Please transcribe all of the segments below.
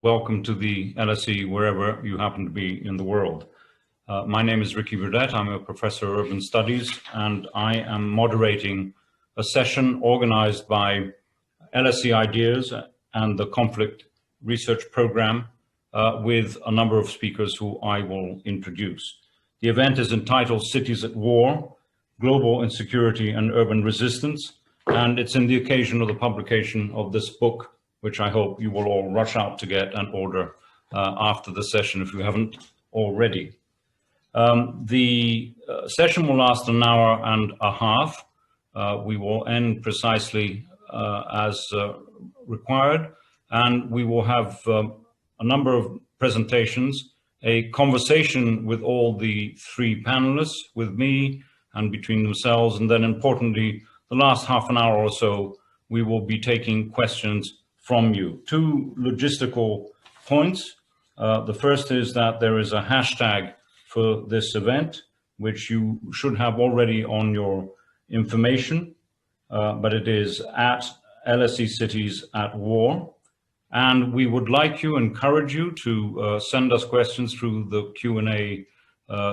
Welcome to the LSE, wherever you happen to be in the world. My name is Burdett. I'm a professor of urban studies, and I am moderating a session organized by LSE IDEAS and the Conflict Research Program with a number of speakers who I will introduce. The event is entitled Cities at War, Global Insecurity and Urban Resistance, and it's in the occasion of the publication of this book, which I hope you will all rush out to get and order after the session if you haven't already. The session will last an hour and a half. We will end precisely as required, and we will have a number of presentations, a conversation with all the three panelists, with me and between themselves, and then importantly, the last half an hour or so, we will be taking questions from you. Two logistical points. The first is that there is a hashtag for this event, which you should have already on your information, but it is at LSE Cities at War. And we would encourage you to send us questions through the Q&A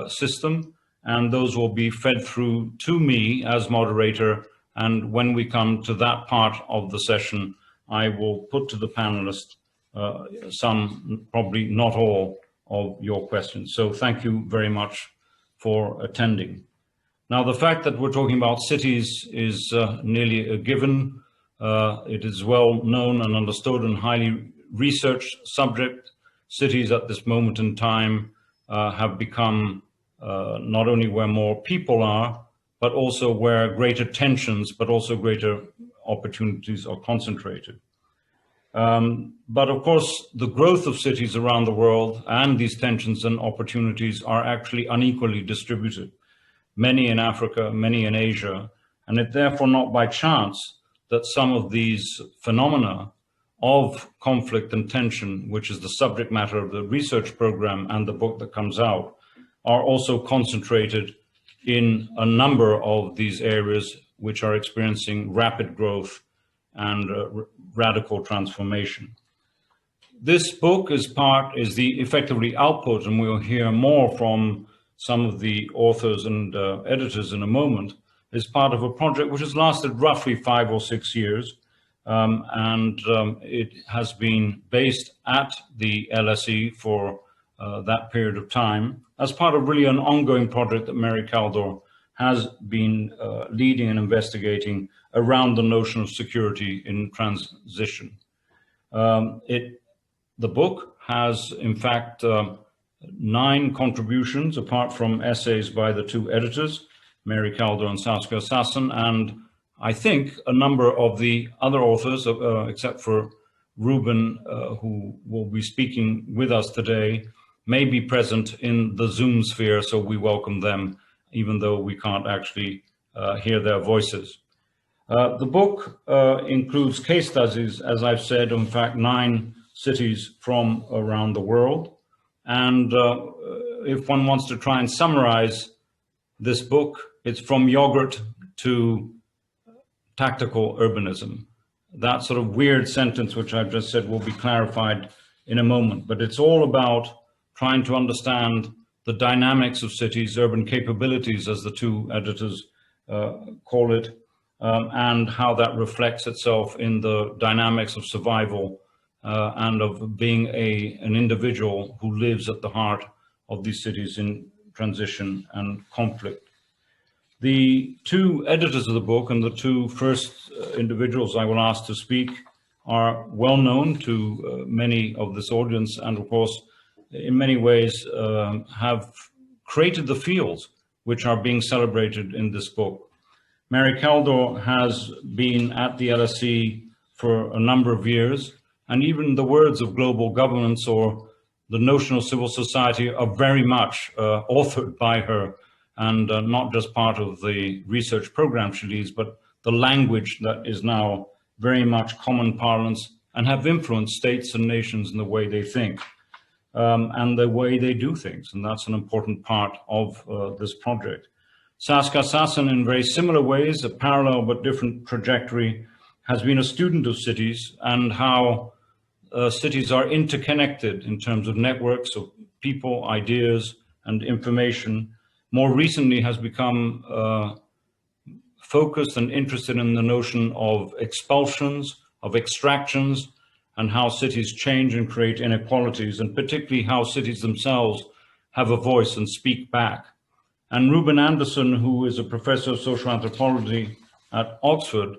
system, and those will be fed through to me as moderator. And when we come to that part of the session, I will put to the panelists some, probably not all, of your questions. So thank you very much for attending. Now, the fact that we're talking about cities is nearly a given. It is well known and understood and highly researched subject. Cities at this moment in time have become not only where more people are, but also where greater tensions, but also greater opportunities are concentrated. But of course, the growth of cities around the world and these tensions and opportunities are actually unequally distributed. Many in Africa, many in Asia, and it's therefore not by chance that some of these phenomena of conflict and tension, which is the subject matter of the research program and the book that comes out, are also concentrated in a number of these areas which are experiencing rapid growth and radical transformation. This book is the effectively output, and we'll hear more from some of the authors and editors in a moment, is part of a project which has lasted roughly 5 or 6 years. It has been based at the LSE for that period of time as part of really an ongoing project that Mary Kaldor has been leading and investigating around the notion of security in transition. The book has, in fact, 9 contributions, apart from essays by the 2 editors, Mary Kaldor and Saskia Sassen, and I think a number of the other authors, except for Ruben, who will be speaking with us today, may be present in the Zoom sphere, so we welcome them, even though we can't actually hear their voices. The book includes case studies, as I've said, in fact, 9 cities from around the world. And if one wants to try and summarize this book, it's from yogurt to tactical urbanism. That sort of weird sentence, which I've just said, will be clarified in a moment. But it's all about trying to understand the dynamics of cities, urban capabilities, as the 2 editors call it, and how that reflects itself in the dynamics of survival and of being an individual who lives at the heart of these cities in transition and conflict. The 2 editors of the book and the 2 first individuals I will ask to speak are well known to many of this audience, and of course, in many ways have created the fields which are being celebrated in this book. Mary Kaldor has been at the LSE for a number of years, and even the words of global governance or the notion of civil society are very much authored by her, and not just part of the research program she leads, but the language that is now very much common parlance and have influenced states and nations in the way they think and the way they do things. And that's an important part of this project. Saskia Sassen, in very similar ways, a parallel but different trajectory, has been a student of cities and how cities are interconnected in terms of networks of people, ideas, and information, more recently has become focused and interested in the notion of expulsions, of extractions, and how cities change and create inequalities, and particularly how cities themselves have a voice and speak back. And Ruben Andersson, who is a professor of social anthropology at Oxford,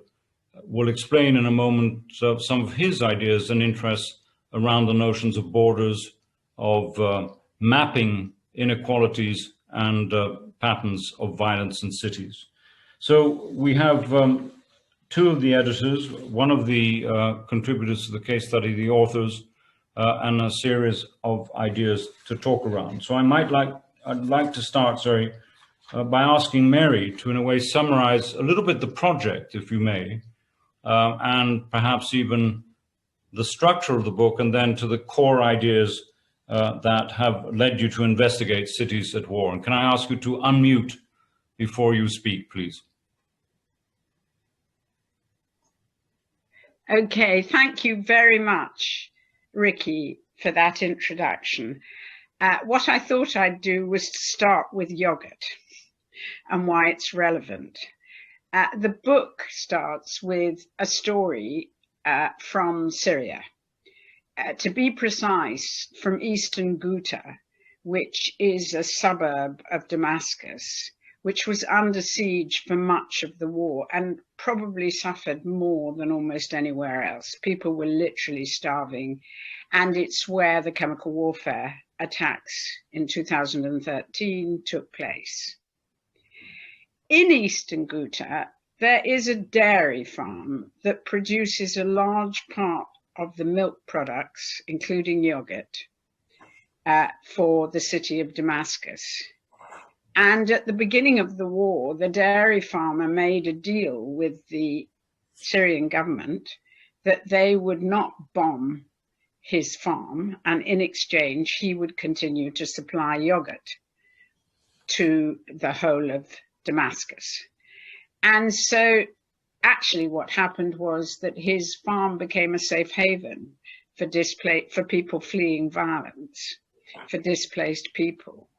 will explain in a moment some of his ideas and interests around the notions of borders, of mapping inequalities and patterns of violence in cities. So we have two of the editors, one of the contributors to the case study, the authors, and a series of ideas to talk around. So I'd like to start, by asking Mary to, in a way, summarize a little bit the project, if you may, and perhaps even the structure of the book, and then to the core ideas that have led you to investigate cities at war. And can I ask you to unmute before you speak, please? Okay, thank you very much, Ricky, for that introduction. What I thought I'd do was to start with yogurt and why it's relevant. The book starts with a story from Syria. To be precise, from eastern Ghouta, which is a suburb of Damascus, which was under siege for much of the war and probably suffered more than almost anywhere else. People were literally starving, and it's where the chemical warfare attacks in 2013 took place. In eastern Ghouta, there is a dairy farm that produces a large part of the milk products, including yogurt, for the city of Damascus. And at the beginning of the war, the dairy farmer made a deal with the Syrian government that they would not bomb his farm, and in exchange, he would continue to supply yogurt to the whole of Damascus. And so actually what happened was that his farm became a safe haven for people fleeing violence, for displaced people.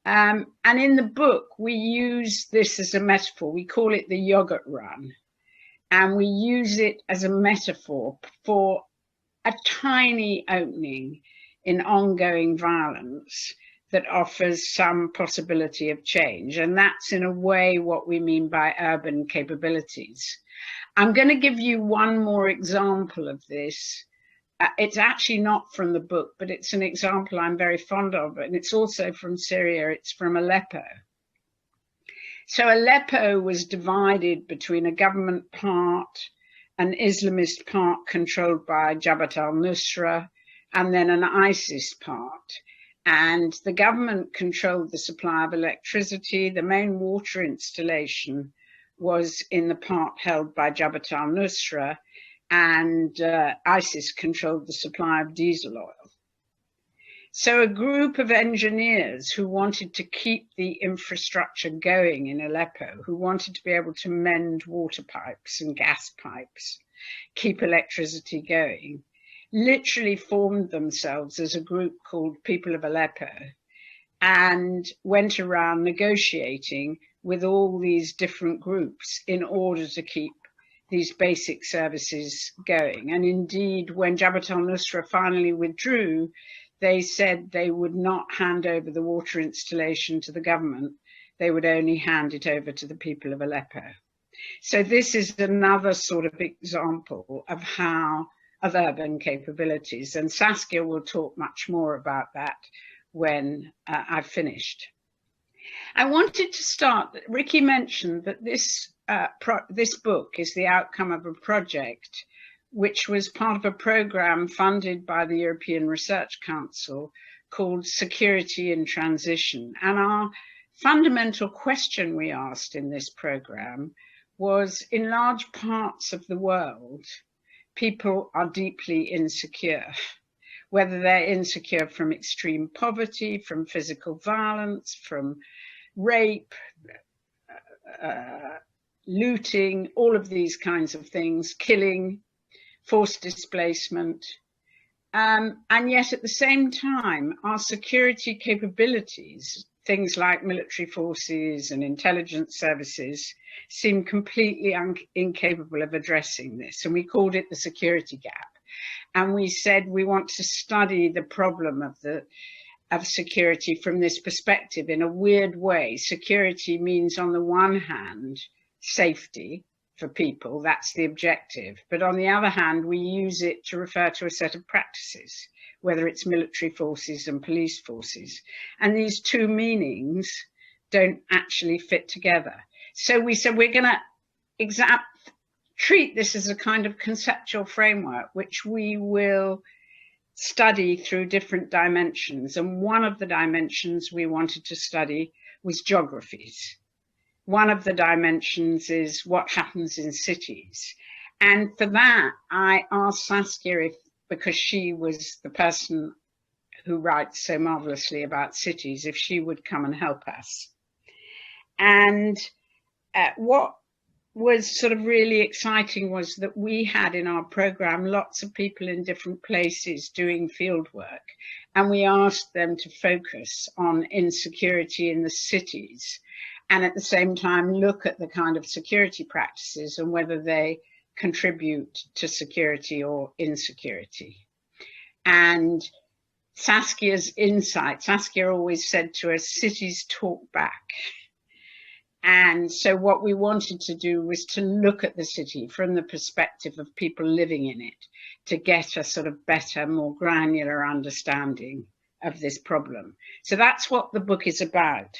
And in the book, we use this as a metaphor. We call it the yogurt run. And we use it as a metaphor for a tiny opening in ongoing violence that offers some possibility of change. And that's in a way what we mean by urban capabilities. I'm going to give you one more example of this. It's actually not from the book, but it's an example I'm very fond of, and it's also from Syria. It's from Aleppo. So Aleppo was divided between a government part, an Islamist part controlled by Jabhat al-Nusra, and then an ISIS part. And the government controlled the supply of electricity. The main water installation was in the part held by Jabhat al-Nusra, and ISIS controlled the supply of diesel oil. So a group of engineers who wanted to keep the infrastructure going in Aleppo, who wanted to be able to mend water pipes and gas pipes, keep electricity going, literally formed themselves as a group called People of Aleppo and went around negotiating with all these different groups in order to keep these basic services going. And indeed, when Jabhat al-Nusra finally withdrew, they said they would not hand over the water installation to the government. They would only hand it over to the people of Aleppo. So this is another sort of example of urban capabilities. And Saskia will talk much more about that when I've finished. I wanted to start, Ricky mentioned that this book is the outcome of a project which was part of a program funded by the European Research Council called Security in Transition. And our fundamental question we asked in this program was, in large parts of the world, people are deeply insecure, whether they're insecure from extreme poverty, from physical violence, from rape, looting, all of these kinds of things, killing, forced displacement. And yet at the same time, our security capabilities, things like military forces and intelligence services, seem completely incapable of addressing this. And we called it the security gap. And we said we want to study the problem of security from this perspective in a weird way. Security means, on the one hand, safety for people, that's the objective. But on the other hand, we use it to refer to a set of practices, whether it's military forces and police forces. And these two meanings don't actually fit together. So we said we're going to treat this as a kind of conceptual framework, which we will study through different dimensions. And one of the dimensions we wanted to study was geographies. One of the dimensions is what happens in cities. And for that, I asked Saskia because she was the person who writes so marvelously about cities, if she would come and help us. And what was sort of really exciting was that we had in our program lots of people in different places doing field work, and we asked them to focus on insecurity in the cities, and at the same time look at the kind of security practices and whether they contribute to security or insecurity. And Saskia's insight, Saskia always said to us, cities talk back. And so what we wanted to do was to look at the city from the perspective of people living in it, to get a sort of better, more granular understanding of this problem. So that's what the book is about.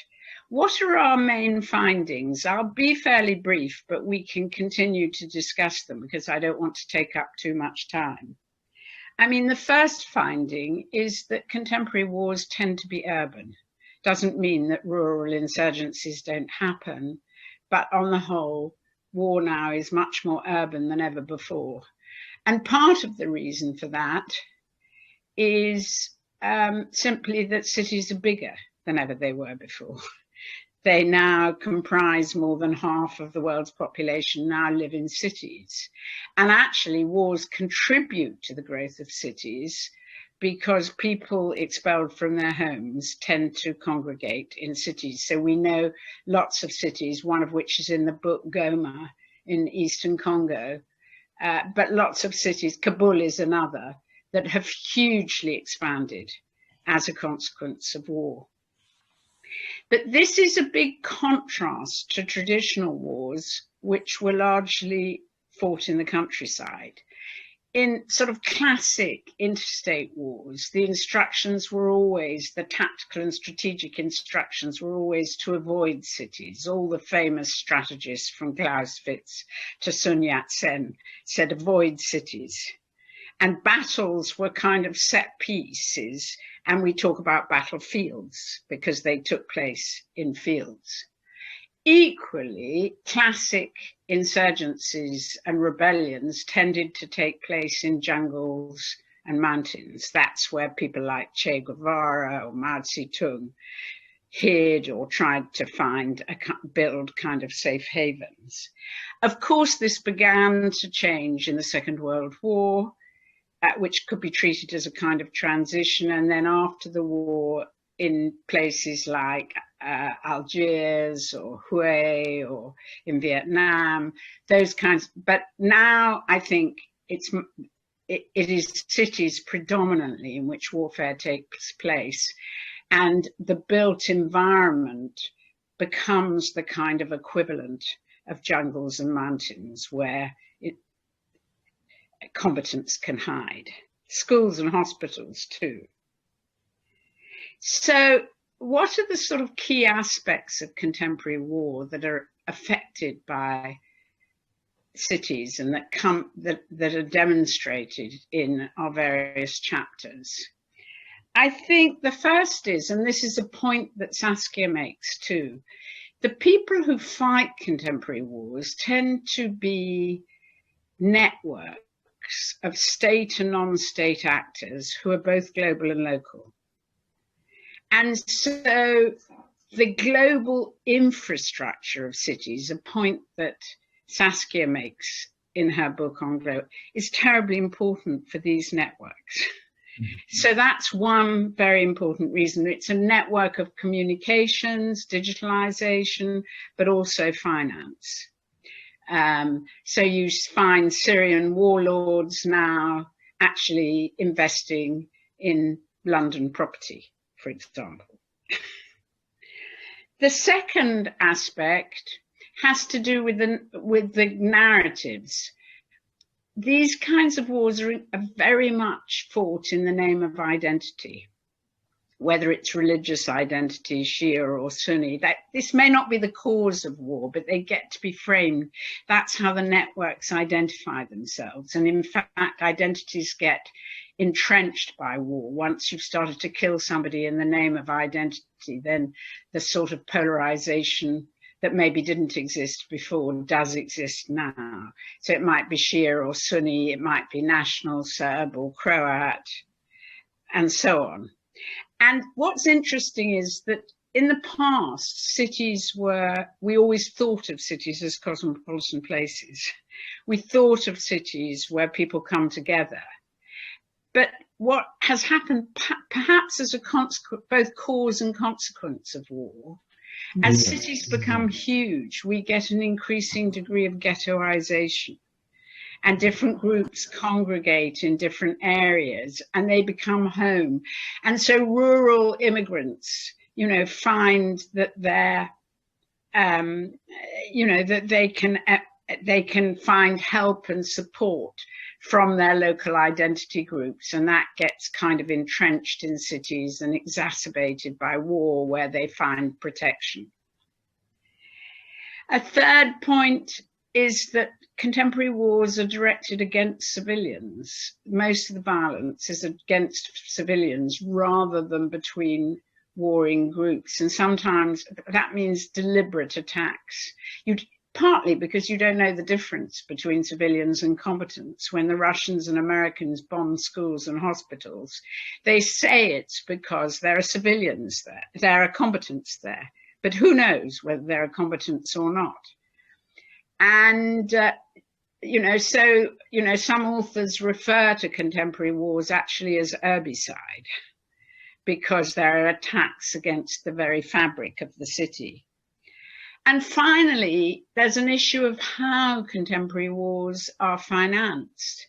What are our main findings? I'll be fairly brief, but we can continue to discuss them because I don't want to take up too much time. I mean, the first finding is that contemporary wars tend to be urban. Doesn't mean that rural insurgencies don't happen, but on the whole, war now is much more urban than ever before. And part of the reason for that is simply that cities are bigger than ever they were before. They now comprise more than half of the world's population now live in cities. And actually, wars contribute to the growth of cities because people expelled from their homes tend to congregate in cities. So we know lots of cities, one of which is in the book, Goma in Eastern Congo, but lots of cities, Kabul is another, that have hugely expanded as a consequence of war. But this is a big contrast to traditional wars, which were largely fought in the countryside. In sort of classic interstate wars, the instructions were always, the tactical and strategic instructions were always to avoid cities. All the famous strategists from Clausewitz to Sun Yat-sen said avoid cities. And battles were kind of set pieces, and we talk about battlefields because they took place in fields. Equally, classic insurgencies and rebellions tended to take place in jungles and mountains. That's where people like Che Guevara or Mao Zedong hid or tried to build kind of safe havens. Of course, this began to change in the Second World War, which could be treated as a kind of transition. And then after the war, in places like Algiers or Hue or in Vietnam, those kinds. But now I think it is cities predominantly in which warfare takes place. And the built environment becomes the kind of equivalent of jungles and mountains where combatants can hide. Schools and hospitals too. So what are the sort of key aspects of contemporary war that are affected by cities and that are demonstrated in our various chapters? I think the first is, and this is a point that Saskia makes too, the people who fight contemporary wars tend to be networks of state and non-state actors who are both global and local. And so the global infrastructure of cities, a point that Saskia makes in her book on global, is terribly important for these networks. So that's one very important reason. It's a network of communications, digitalization, but also finance. So you find Syrian warlords now actually investing in London property, for example. The second aspect has to do with the narratives. These kinds of wars are very much fought in the name of identity, whether it's religious identity, Shia or Sunni. This may not be the cause of war, but they get to be framed. That's how the networks identify themselves. And in fact, identities get entrenched by war. Once you've started to kill somebody in the name of identity, then the sort of polarization that maybe didn't exist before does exist now. So it might be Shia or Sunni, it might be national Serb or Croat, and so on. And what's interesting is that in the past, we always thought of cities as cosmopolitan places. We thought of cities where people come together. But what has happened, perhaps as a both cause and consequence of war, as cities become huge, we get an increasing degree of ghettoization, and different groups congregate in different areas and they become home. And so rural immigrants, find that they're, that they can find help and support from their local identity groups, and that gets kind of entrenched in cities and exacerbated by war, where they find protection. A third point is that contemporary wars are directed against civilians. Most of the violence is against civilians rather than between warring groups, and sometimes that means deliberate attacks. Partly because you don't know the difference between civilians and combatants. When the Russians and Americans bomb schools and hospitals, they say it's because there are civilians there, there are combatants there, but who knows whether there are combatants or not. And, some authors refer to contemporary wars actually as herbicide, because there are attacks against the very fabric of the city. And finally, there's an issue of how contemporary wars are financed,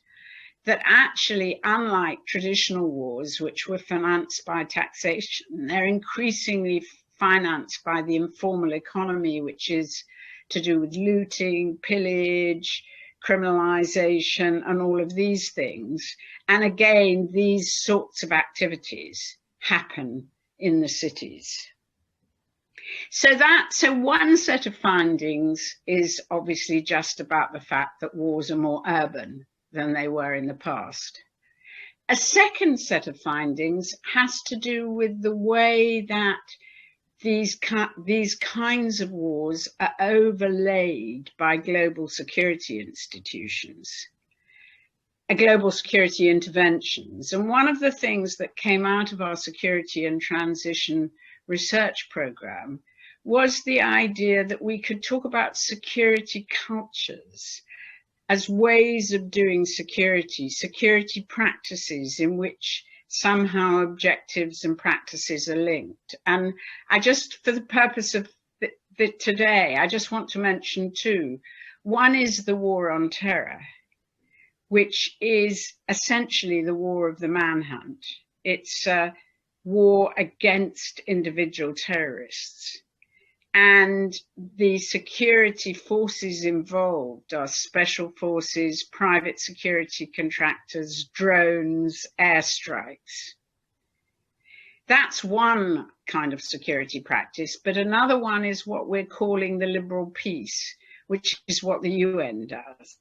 that actually, unlike traditional wars, which were financed by taxation, they're increasingly financed by the informal economy, which is to do with looting, pillage, criminalization, and all of these things. And again, these sorts of activities happen in the cities. So one set of findings is obviously just about the fact that wars are more urban than they were in the past. A second set of findings has to do with the way that these kinds of wars are overlaid by global security institutions, global security interventions. And one of the things that came out of our security and transition research program was the idea that we could talk about security cultures as ways of doing security practices in which somehow objectives and practices are linked. And I just, for the purpose of today, I just want to mention two. One is the war on terror, which is essentially the war of the manhunt. It's a war against individual terrorists. And the security forces involved are special forces, private security contractors, drones, airstrikes. That's one kind of security practice, but another one is what we're calling the liberal peace, which is what the UN does.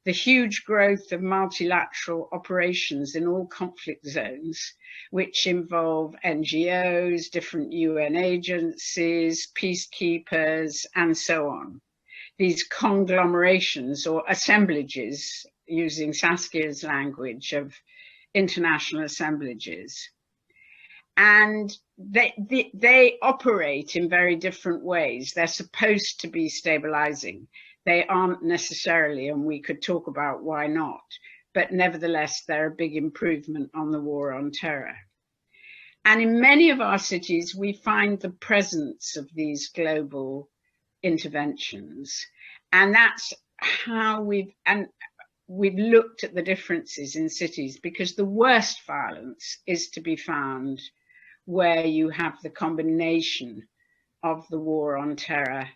The huge growth of multilateral operations in all conflict zones, which involve NGOs, different UN agencies, peacekeepers, and so on. These conglomerations or assemblages, using Saskia's language, of international assemblages. And they operate in very different ways. They're supposed to be stabilizing. They aren't necessarily, and we could talk about why not. but nevertheless, they're a big improvement on the war on terror. And in many of our cities, we find the presence of these global interventions. And that's how we've looked at the differences in cities, because the worst violence is to be found where you have the combination of the war on terror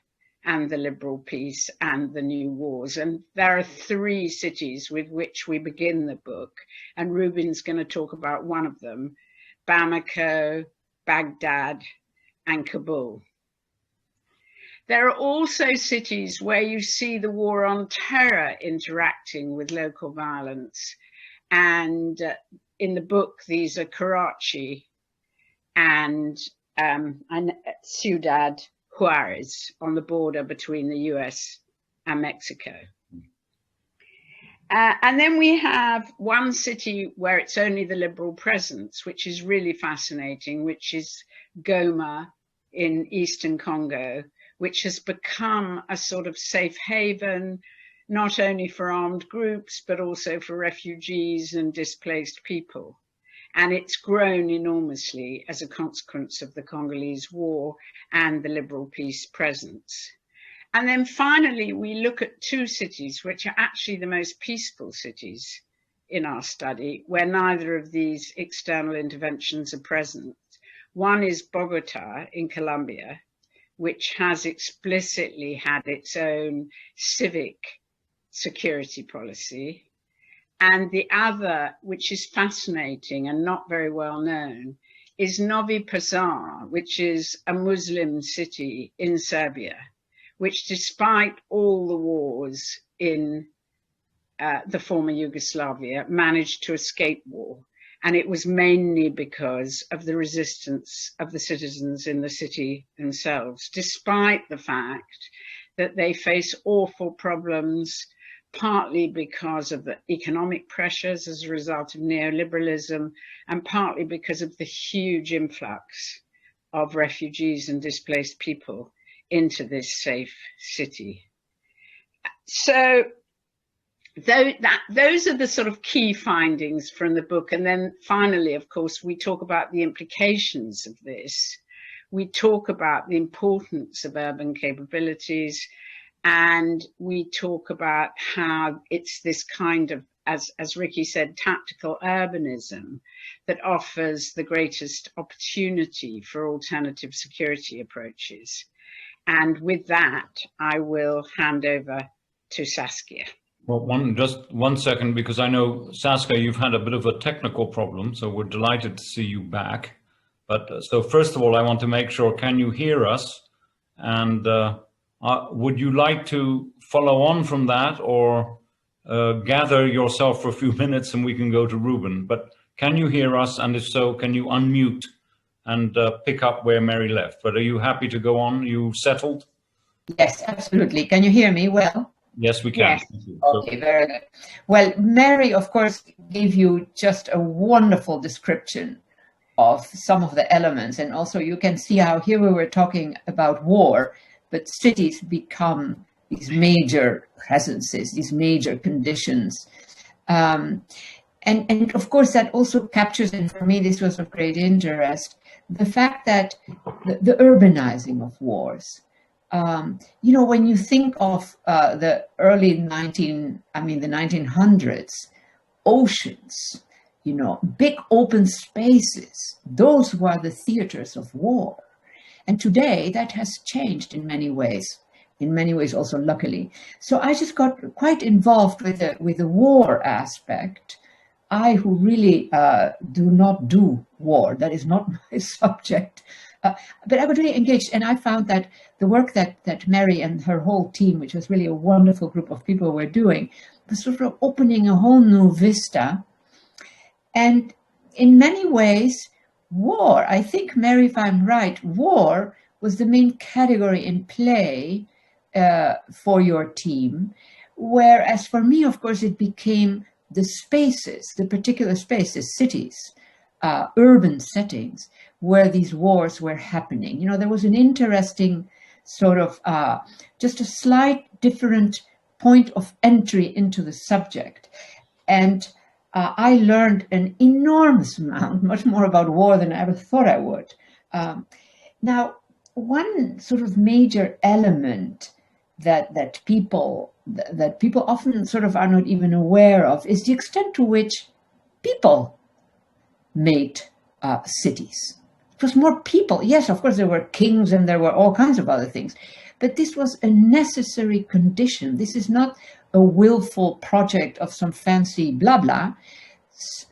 and the liberal peace and the new wars. And there are 3 cities with which we begin the book, and Ruben's going to talk about one of them: Bamako, Baghdad, and Kabul. There are also cities where you see the war on terror interacting with local violence. And in the book, these are Karachi and Ciudad Juarez on the border between the US and Mexico. And then we have one city where it's only the liberal presence, which is really fascinating, which is Goma in Eastern Congo, which has become a sort of safe haven, not only for armed groups, but also for refugees and displaced people. And it's grown enormously as a consequence of the Congolese war and the liberal peace presence. And then finally, we look at 2 cities, which are actually the most peaceful cities in our study, where neither of these external interventions are present. One is Bogota in Colombia, which has explicitly had its own civic security policy. And the other, which is fascinating and not very well known, is Novi Pazar, which is a Muslim city in Serbia, which, despite all the wars in the former Yugoslavia, managed to escape war. And it was mainly because of the resistance of the citizens in the city themselves, despite the fact that they face awful problems, partly because of the economic pressures as a result of neoliberalism, and partly because of the huge influx of refugees and displaced people into this safe city. So those are the sort of key findings from the book. And then finally, of course, we talk about the implications of this. We talk about the importance of urban capabilities, and we talk about how it's this kind of, as Ricky said, tactical urbanism that offers the greatest opportunity for alternative security approaches. And with that, I will hand over to Saskia. Well, just one second, because I know, Saskia, you've had a bit of a technical problem, so we're delighted to see you back. But so first of all, I want to make sure, can you hear us? And would you like to follow on from that, or gather yourself for a few minutes and we can go to Ruben? But can you hear us? And if so, can you unmute and pick up where Mary left? But are you happy to go on? You settled? Yes, absolutely. Can you hear me well? Yes, we can. Yes. Okay, very good. Well, Mary, of course, gave you just a wonderful description of some of the elements. And also you can see how here we were talking about war, but cities become these major presences, these major conditions. And of course, that also captures, and for me, this was of great interest, the fact that the urbanizing of wars. You know, when you think of the early the 1900s, oceans, you know, big open spaces, those were the theaters of war. And today that has changed in many ways also luckily. So I just got quite involved with the war aspect. I, who really do not do war, that is not my subject, but I was really engaged, and I found that the work that Mary and her whole team, which was really a wonderful group of people, were doing, was sort of opening a whole new vista. And in many ways, war, I think, Mary, if I'm right, war was the main category in play for your team, whereas for me, of course, it became the spaces, the particular spaces, cities, urban settings, where these wars were happening. You know, there was an interesting sort of, just a slight different point of entry into the subject. And I learned an enormous amount, much more about war than I ever thought I would. Now, one sort of major element that people often sort of are not even aware of is the extent to which people made cities. It was more people. Yes, of course, there were kings and there were all kinds of other things, but this was a necessary condition. This is not a willful project of some fancy blah blah.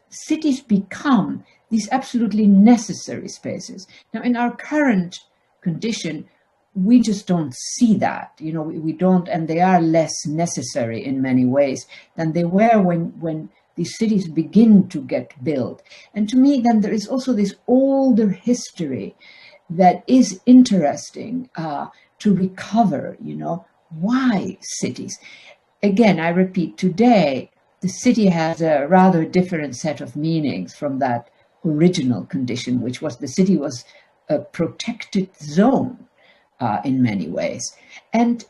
Cities become these absolutely necessary spaces. Now, in our current condition, we just don't see that. You know, we don't, and they are less necessary in many ways than they were when these cities begin to get built. And to me, then there is also this older history that is interesting to recover, you know, why cities? Again, I repeat, today, the city has a rather different set of meanings from that original condition, which was the city was a protected zone in many ways. And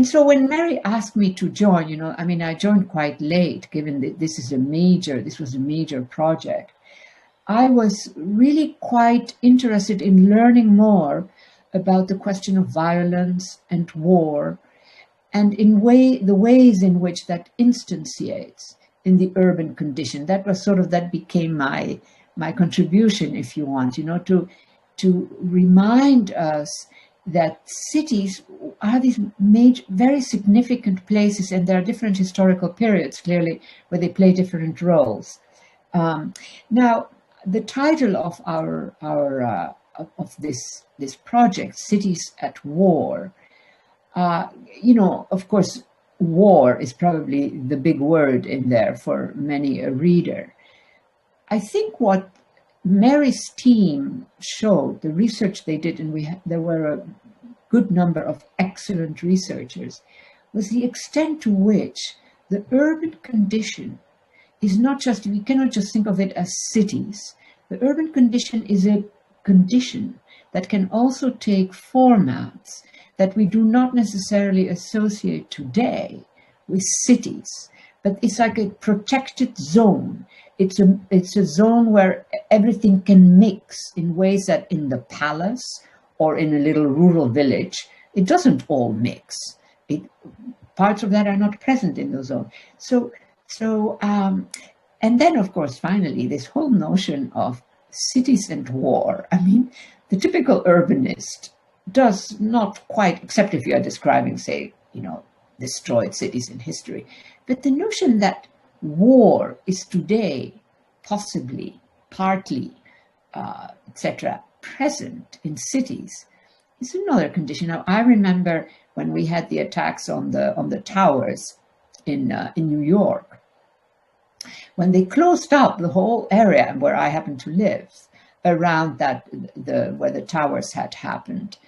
so when Mary asked me to join, you know, I mean, I joined quite late, given that this was a major project. I was really quite interested in learning more about the question of violence and war, and the ways in which that instantiates in the urban condition. That became my contribution, if you want, you know, to remind us that cities are these major, very significant places, and there are different historical periods, clearly, where they play different roles. Now, the title of this project, Cities at War, you know, of course, war is probably the big word in there for many a reader. I think what Mary's team showed, the research they did, and there were a good number of excellent researchers, was the extent to which the urban condition is not just, we cannot just think of it as cities. The urban condition is a condition that can also take formats that we do not necessarily associate today with cities, but it's like a protected zone. It's a zone where everything can mix in ways that in the palace or in a little rural village, it doesn't all mix. Parts of that are not present in the zone. And then, of course, finally, this whole notion of cities and war. I mean, the typical urbanist does not quite, except if you are describing, say, you know, destroyed cities in history. But the notion that war is today possibly, partly, etc., present in cities is another condition. Now, I remember when we had the attacks on the towers in New York, when they closed up the whole area where I happened to live, around where the towers had happened,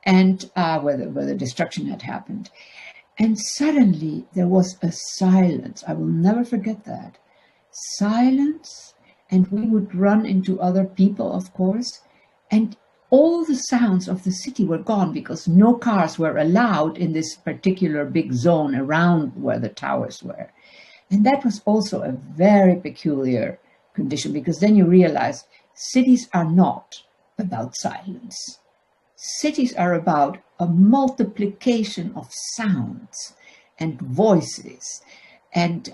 and where the destruction had happened. And suddenly there was a silence. I will never forget that. Silence, and we would run into other people, of course, and all the sounds of the city were gone because no cars were allowed in this particular big zone around where the towers were. And that was also a very peculiar condition, because then you realize cities are not about silence. Cities are about a multiplication of sounds and voices. And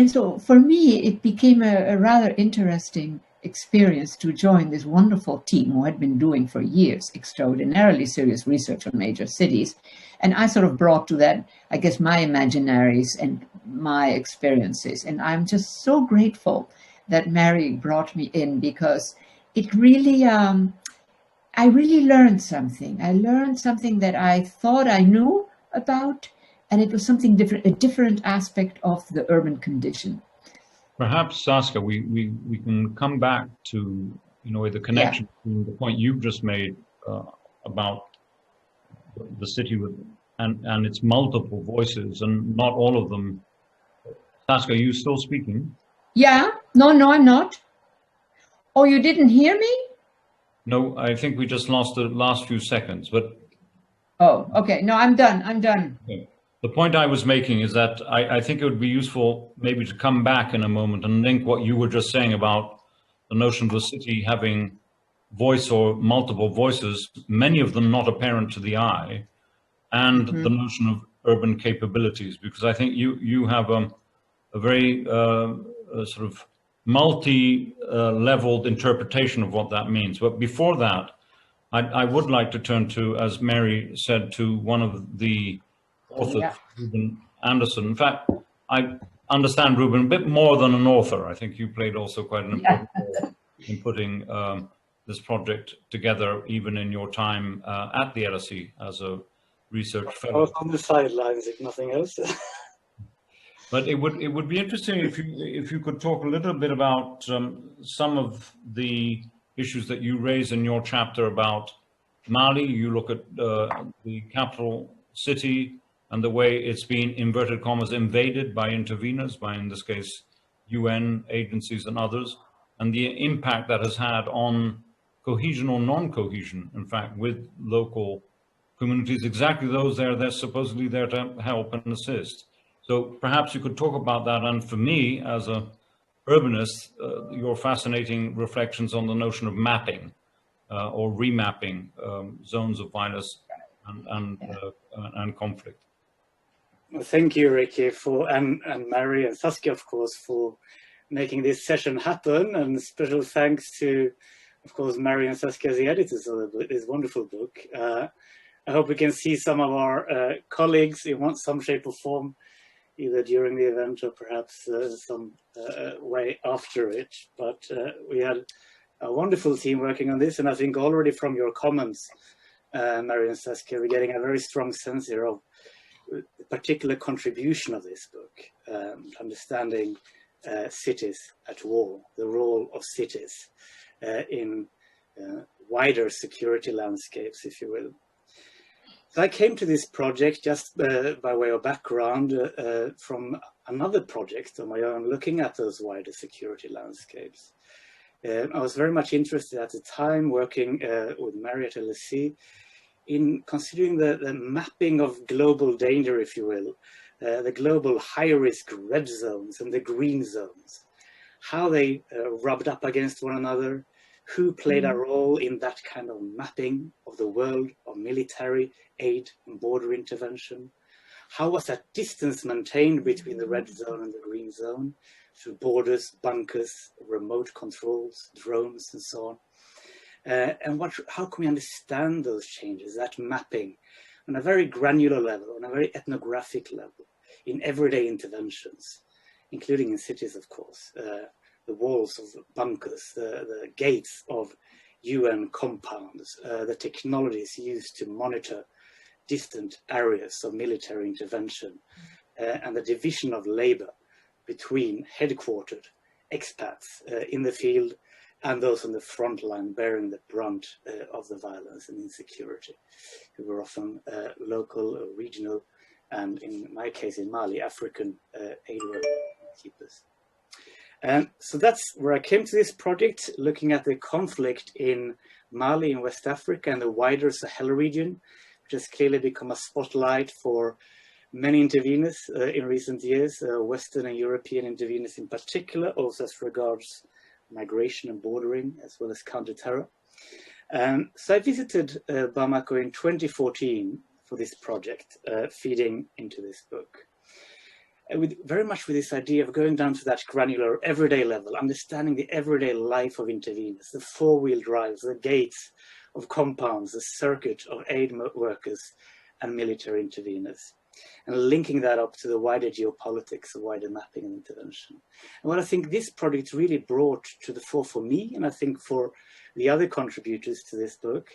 so for me, it became a rather interesting experience to join this wonderful team who had been doing for years extraordinarily serious research on major cities. And I sort of brought to that, I guess, my imaginaries and my experiences. And I'm just so grateful that Mary brought me in, because it really, I really learned something. I learned something that I thought I knew about, and it was something different, a different aspect of the urban condition. Perhaps, Saskia, we can come back to, you know, the connection between the point you've just made about the city and its multiple voices, and not all of them. Saskia, are you still speaking? Yeah, no, I'm not. Oh, you didn't hear me? No, I think we just lost the last few seconds, but. Oh, okay. No, I'm done. Okay. The point I was making is that I think it would be useful maybe to come back in a moment and link what you were just saying about the notion of the city having voice or multiple voices, many of them not apparent to the eye, and the notion of urban capabilities, because I think you have a very sort of multi-leveled interpretation of what that means. But before that, I would like to turn to, as Mary said, to one of the authors, Ruben Andersson. In fact, I understand Ruben a bit more than an author. I think you played also quite an important role in putting this project together, even in your time at the LSE as a research fellow. I was on the sidelines, if nothing else. But it would be interesting if you could talk a little bit about some of the issues that you raise in your chapter about Mali. You look at the capital city and the way it's been, inverted commas, invaded by interveners, by, in this case, UN agencies and others, and the impact that has had on cohesion or non-cohesion, in fact, with local communities, exactly those they're supposedly there to help and assist. So perhaps you could talk about that. And for me, as a urbanist, your fascinating reflections on the notion of mapping or remapping zones of violence and conflict. Well, thank you, Ricky, and Mary and Saskia, of course, for making this session happen. And special thanks to, of course, Mary and Saskia, the editors of this wonderful book. I hope we can see some of our colleagues in some shape or form, either during the event or perhaps some way after it. But we had a wonderful team working on this, and I think already from your comments, Mary and Saskia, we're getting a very strong sense here of the particular contribution of this book, understanding cities at war, the role of cities in wider security landscapes, if you will. So I came to this project just by way of background from another project of my own, looking at those wider security landscapes. I was very much interested at the time, working with Mary at LSE, in considering the mapping of global danger, if you will, the global high-risk red zones and the green zones, how they rubbed up against one another, who played a role in that kind of mapping of the world of military aid and border intervention. How was that distance maintained between the red zone and the green zone through borders, bunkers, remote controls, drones, and so on? And how can we understand those changes, that mapping, on a very granular level, on a very ethnographic level, in everyday interventions, including in cities, of course, the walls of bunkers, the gates of UN compounds, the technologies used to monitor distant areas of military intervention, and the division of labor between headquartered expats in the field and those on the front line bearing the brunt of the violence and insecurity, who were often local or regional, and in my case in Mali, African aid worker keepers. So that's where I came to this project, looking at the conflict in Mali in West Africa and the wider Sahel region, which has clearly become a spotlight for many interveners in recent years, Western and European interveners in particular, also as regards migration and bordering, as well as counter-terror. So I visited Bamako in 2014 for this project, feeding into this book. Very much with this idea of going down to that granular everyday level, understanding the everyday life of interveners, the four-wheel drives, the gates of compounds, the circuit of aid workers and military interveners, and linking that up to the wider geopolitics, the wider mapping and intervention. And what I think this project really brought to the fore for me, and I think for the other contributors to this book,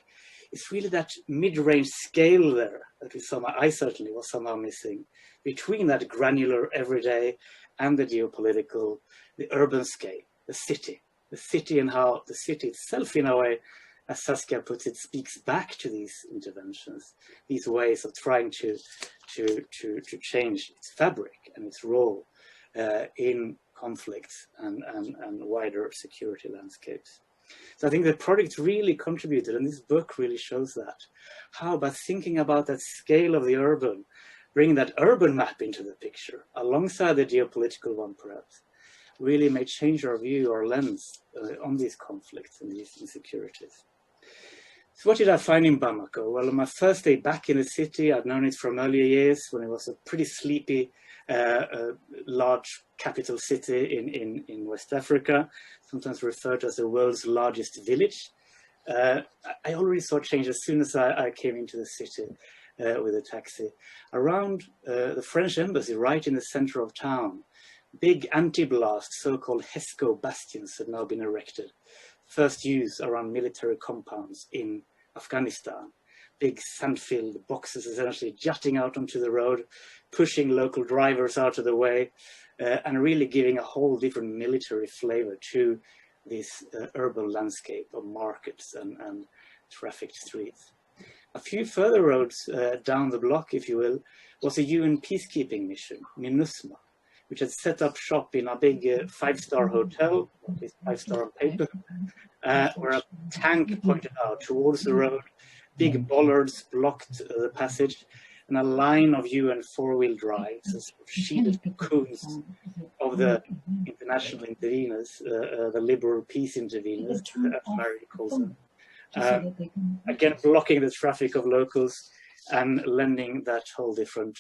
is really that mid-range scale there that I certainly was somehow missing, between that granular everyday and the geopolitical, the urban scale, the city and how the city itself, in a way, as Saskia puts it, speaks back to these interventions, these ways of trying to change its fabric and its role in conflicts and wider security landscapes. So I think the project really contributed, and this book really shows that, how by thinking about that scale of the urban bring that urban map into the picture, alongside the geopolitical one perhaps, really may change our view, our lens on these conflicts and these insecurities. So what did I find in Bamako? Well, on my first day back in the city, I'd known it from earlier years when it was a pretty sleepy, large capital city in West Africa, sometimes referred to as the world's largest village. I already saw change as soon as I came into the city with a taxi. Around the French embassy, right in the center of town, big anti-blast, so-called HESCO bastions had now been erected. First used around military compounds in Afghanistan. Big sand-filled boxes essentially jutting out onto the road, pushing local drivers out of the way, and really giving a whole different military flavor to this urban landscape of markets and trafficked streets. A few further roads down the block, if you will, was a UN peacekeeping mission, MINUSMA, which had set up shop in a big five-star hotel, at least five-star on paper, where a tank pointed out towards the road, big bollards blocked the passage, and a line of UN four-wheel drives, sort of shielded cocoons of the international interveners, the liberal peace interveners, as Mary calls them. Again, blocking the traffic of locals and lending that whole different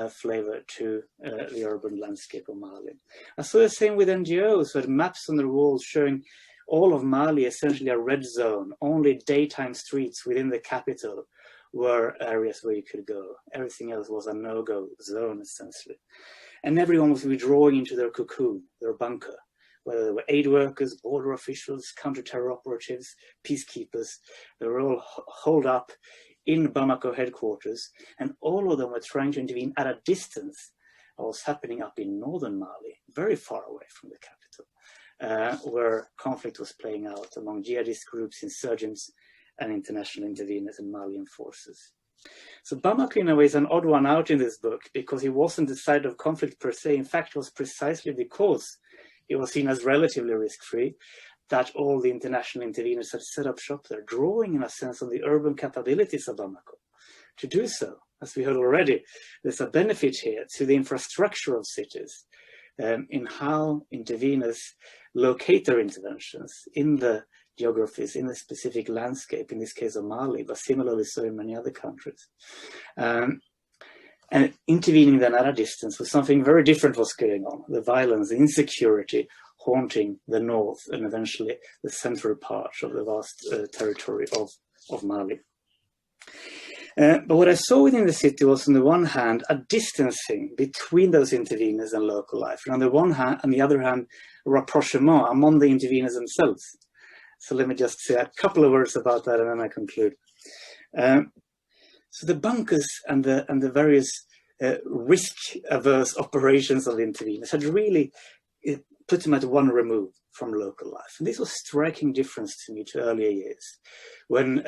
flavor to the urban landscape of Mali. I saw the same with NGOs, who had maps on their walls showing all of Mali essentially a red zone. Only daytime streets within the capital were areas where you could go. Everything else was a no-go zone, essentially. And everyone was withdrawing into their cocoon, their bunker, whether they were aid workers, border officials, counter-terror operatives, peacekeepers. They were all holed up in Bamako headquarters, and all of them were trying to intervene at a distance of what's happening up in northern Mali, very far away from the capital, where conflict was playing out among jihadist groups, insurgents, and international interveners and Malian forces. So Bamako, in a way, is an odd one out in this book, because he wasn't the site of conflict per se. In fact, it was precisely because it was seen as relatively risk-free that all the international interveners had set up shop there, drawing in a sense on the urban capabilities of Bamako. To do so, as we heard already, there's a benefit here to the infrastructure of cities in how interveners locate their interventions in the geographies, in the specific landscape, in this case of Mali, but similarly so in many other countries. And intervening then at a distance was something very different was going on. The violence, the insecurity haunting the north and eventually the central part of the vast territory of Mali. But what I saw within the city was, on the one hand, a distancing between those interveners and local life, and on the other hand, a rapprochement among the interveners themselves. So let me just say a couple of words about that, and then I conclude. So the bunkers and the various risk-averse operations of the interveners had really put them at one remove from local life. And this was a striking difference to me to earlier years, when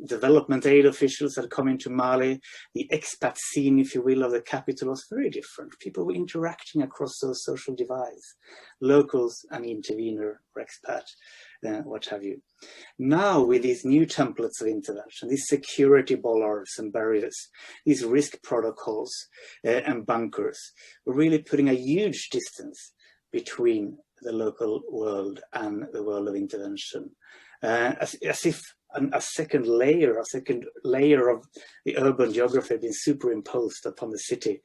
development aid officials had come into Mali. The expat scene, if you will, of the capital was very different. People were interacting across those social divides, locals and intervener or expat, what have you. Now, with these new templates of intervention, these security bollards and barriers, these risk protocols and bunkers, we're really putting a huge distance between the local world and the world of intervention, as if a second layer of the urban geography had been superimposed upon the city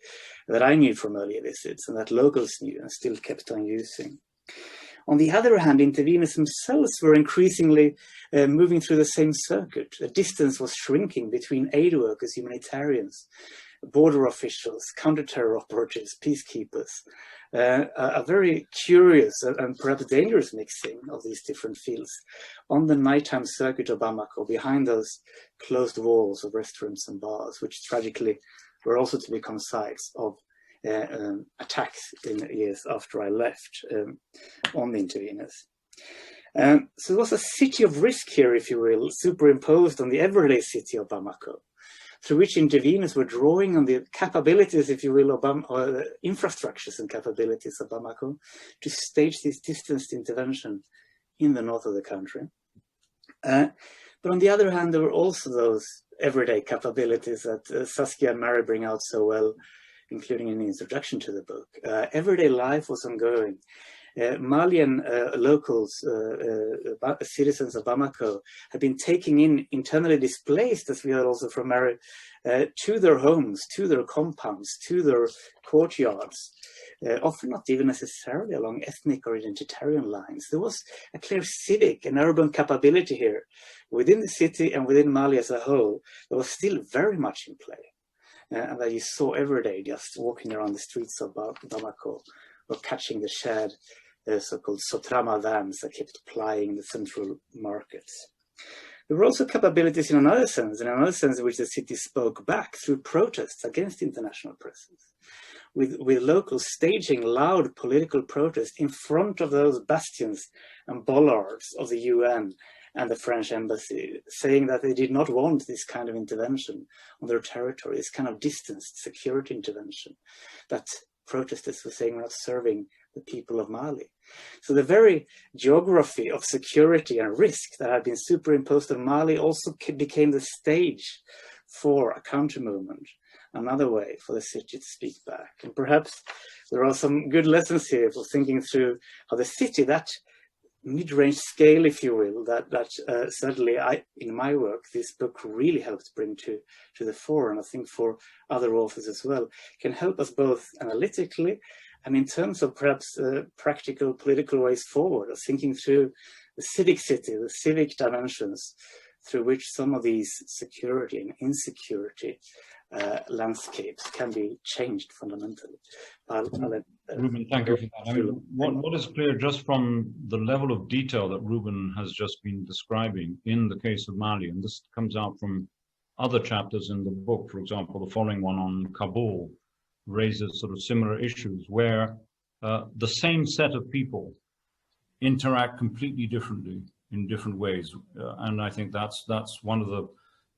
that I knew from earlier visits and that locals knew and still kept on using. On the other hand, interveners themselves were increasingly moving through the same circuit. The distance was shrinking between aid workers, humanitarians, border officials, counter-terror operatives, peacekeepers. A very curious and perhaps dangerous mixing of these different fields on the nighttime circuit of Bamako, behind those closed walls of restaurants and bars, which tragically were also to become sites of attacks in the years after I left on the interveners. So it was a city of risk here, if you will, superimposed on the everyday city of Bamako, through which interveners were drawing on the capabilities, if you will, of the infrastructures and capabilities of Bamako to stage this distanced intervention in the north of the country. But on the other hand, there were also those everyday capabilities that Saskia and Mary bring out so well, including in the introduction to the book. Everyday life was ongoing. Malian locals, citizens of Bamako, had been taking in internally displaced, as we heard also from Mary, to their homes, to their compounds, to their courtyards, often not even necessarily along ethnic or identitarian lines. There was a clear civic and urban capability here within the city and within Mali as a whole that was still very much in play, and that you saw every day just walking around the streets of Bamako, or catching the shared so-called Sotrama vans that kept plying the central markets. There were also capabilities in another sense in which the city spoke back through protests against international presence, with locals staging loud political protests in front of those bastions and bollards of the UN and the French embassy, saying that they did not want this kind of intervention on their territory, this kind of distanced security intervention that protesters were saying were not serving the people of Mali. So the very geography of security and risk that had been superimposed on Mali also became the stage for a counter movement, another way for the city to speak back. And perhaps there are some good lessons here for thinking through how the city, that mid-range scale, if you will, that certainly in my work, this book really helps bring to the fore, and I think for other authors as well, can help us both analytically and in terms of perhaps practical political ways forward, of thinking through the civic city, the civic dimensions through which some of these security and insecurity landscapes can be changed fundamentally. Ruben, thank you for that. I mean, what is clear just from the level of detail that Ruben has just been describing in the case of Mali, and this comes out from other chapters in the book, for example, the following one on Kabul raises sort of similar issues where the same set of people interact completely differently in different ways. And I think that's one of the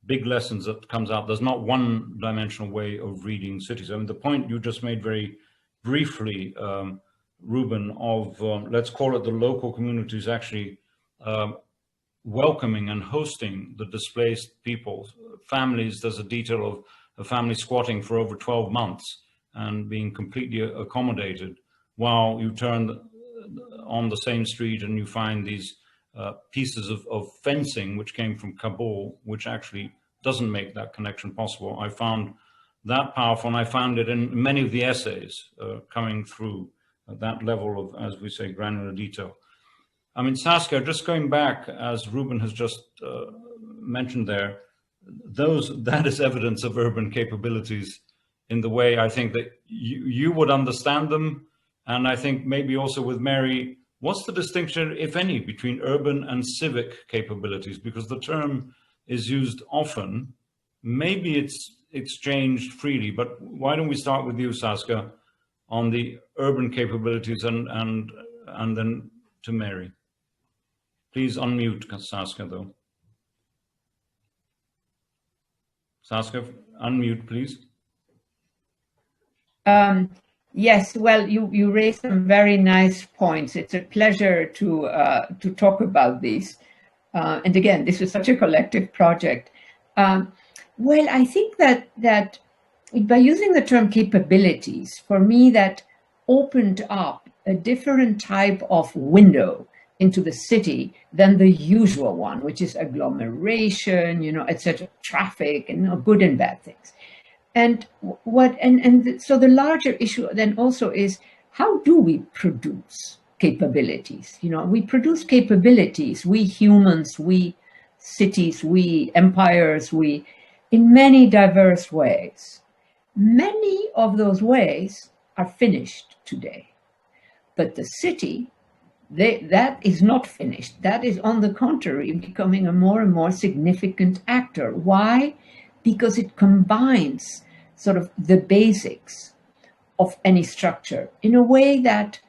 big lessons that comes out. There's not one dimensional way of reading cities. I mean, the point you just made very briefly, Ruben, of let's call it the local communities actually welcoming and hosting the displaced people, families. There's a detail of a family squatting for over 12 months and being completely accommodated, while you turn on the same street and you find these pieces of fencing which came from Kabul, which actually doesn't make that connection possible. I found that powerful, and I found it in many of the essays coming through at that level of, as we say, granular detail. I mean, Saskia, just going back, as Ruben has just mentioned there, that is evidence of urban capabilities in the way I think that you would understand them. And I think maybe also with Mary, what's the distinction, if any, between urban and civic capabilities? Because the term is used often. Maybe it's exchanged freely, but why don't we start with you, Saskia, on the urban capabilities and then to Mary. Please unmute Saskia, though. Saskia, unmute, please. Yes, well, you raised some very nice points. It's a pleasure to talk about these. And again, this is such a collective project. Well, I think that by using the term capabilities, for me, that opened up a different type of window into the city than the usual one, which is agglomeration, etc., traffic, and good and bad things. And so the larger issue then also is, how do we produce capabilities? We produce capabilities, we humans, we cities, we empires, we in many diverse ways. Many of those ways are finished today, but the city, that is not finished. That is, on the contrary, becoming a more and more significant actor. Why? Because it combines sort of the basics of any structure in a way that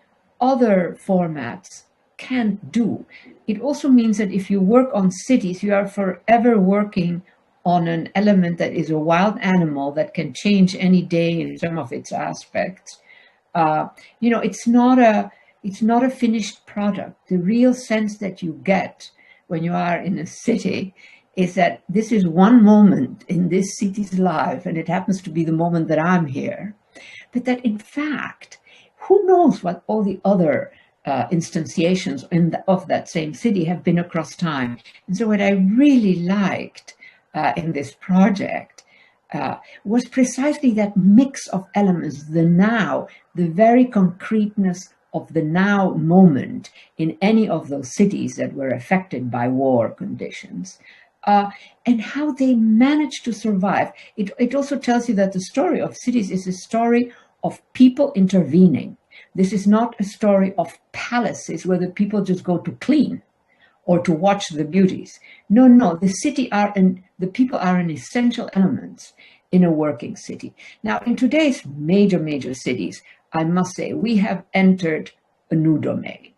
other formats can't do. It also means that if you work on cities, you are forever working on an element that is a wild animal that can change any day in some of its aspects. It's not a finished product. The real sense that you get when you are in a city is that this is one moment in this city's life, and it happens to be the moment that I'm here, but that in fact, who knows what all the other instantiations of that same city have been across time. And so what I really liked in this project was precisely that mix of elements, the now, the very concreteness of the now moment in any of those cities that were affected by war conditions, and how they managed to survive. It also tells you that the story of cities is a story of people intervening. This is not a story of palaces where the people just go to clean or to watch the beauties. No, no, the people are an essential element in a working city. Now, in today's major cities, I must say, we have entered a new domain.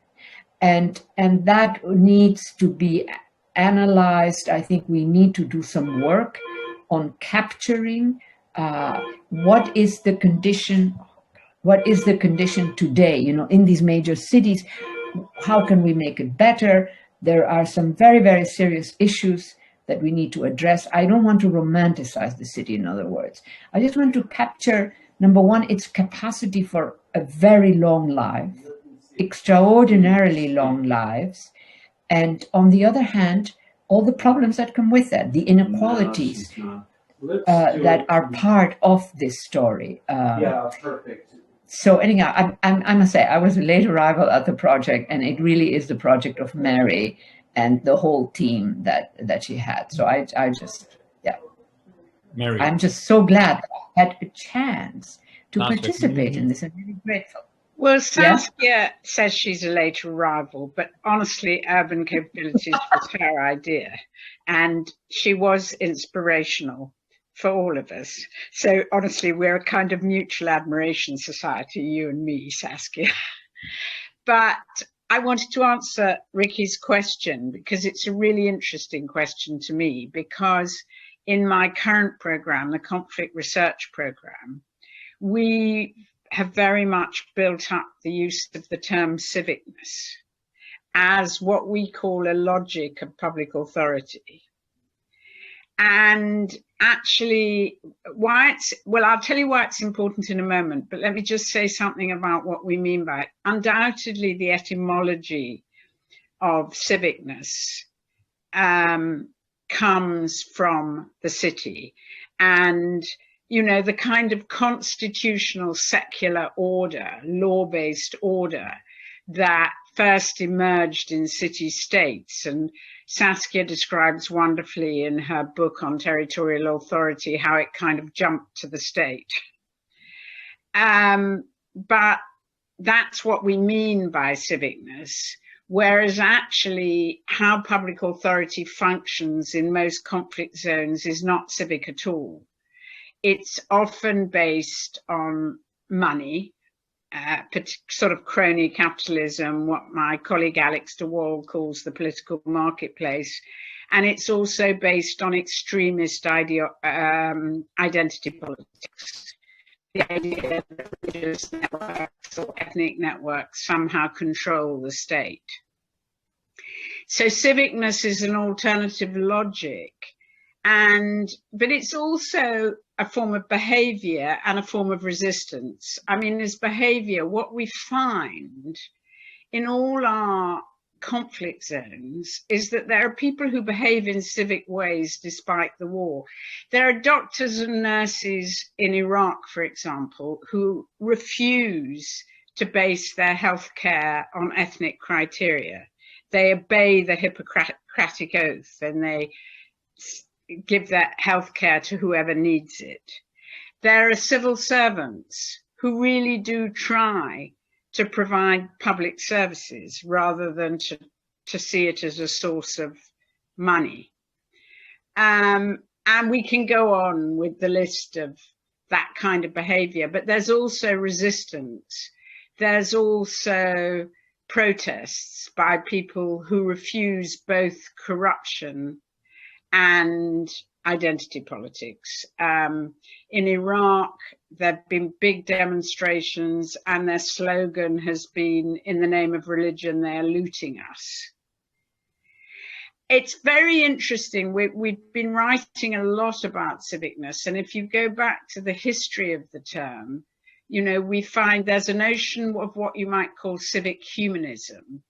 And that needs to be analyzed. I think we need to do some work on capturing what is the condition today, in these major cities. How can we make it better? There are some very, very serious issues that we need to address. I don't want to romanticize the city, in other words. I just want to capture, number one, its capacity for a very long life, extraordinarily long lives, and on the other hand, all the problems that come with that, the inequalities that are part of this story. Yeah, perfect. So anyhow, I must say, I was a late arrival at the project, and it really is the project of Mary and the whole team that she had. So I just, yeah. Mary. I'm just so glad that I had a chance to participate in this. I'm really grateful. Well, Saskia says she's a late arrival, but honestly, Urban Capabilities was her idea, and she was inspirational for all of us. So honestly, we're a kind of mutual admiration society, you and me, Saskia. But I wanted to answer Ricky's question because it's a really interesting question to me, because in my current program, the conflict research program, we have very much built up the use of the term civicness as what we call a logic of public authority. And actually, I'll tell you why it's important in a moment, but let me just say something about what we mean by it. Undoubtedly, the etymology of civicness comes from the city, and the kind of constitutional secular order, law-based order that first emerged in city-states. And Saskia describes wonderfully in her book on territorial authority how it kind of jumped to the state. But that's what we mean by civicness, whereas actually how public authority functions in most conflict zones is not civic at all. It's often based on money, sort of crony capitalism, what my colleague Alex de Waal calls the political marketplace. And it's also based on extremist identity politics. The idea that religious networks or ethnic networks somehow control the state. So civicness is an alternative logic, but it's also a form of behavior and a form of resistance. I mean, as behavior, what we find in all our conflict zones is that there are people who behave in civic ways despite the war. There are doctors and nurses in Iraq, for example, who refuse to base their healthcare on ethnic criteria. They obey the Hippocratic Oath and they give that healthcare to whoever needs it. There are civil servants who really do try to provide public services rather than to see it as a source of money. And we can go on with the list of that kind of behavior, but there's also resistance. There's also protests by people who refuse both corruption and identity politics. In Iraq, there have been big demonstrations and their slogan has been, in the name of religion, they are looting us. It's very interesting. We've been writing a lot about civicness, and if you go back to the history of the term, you know, we find there's a notion of what you might call civic humanism,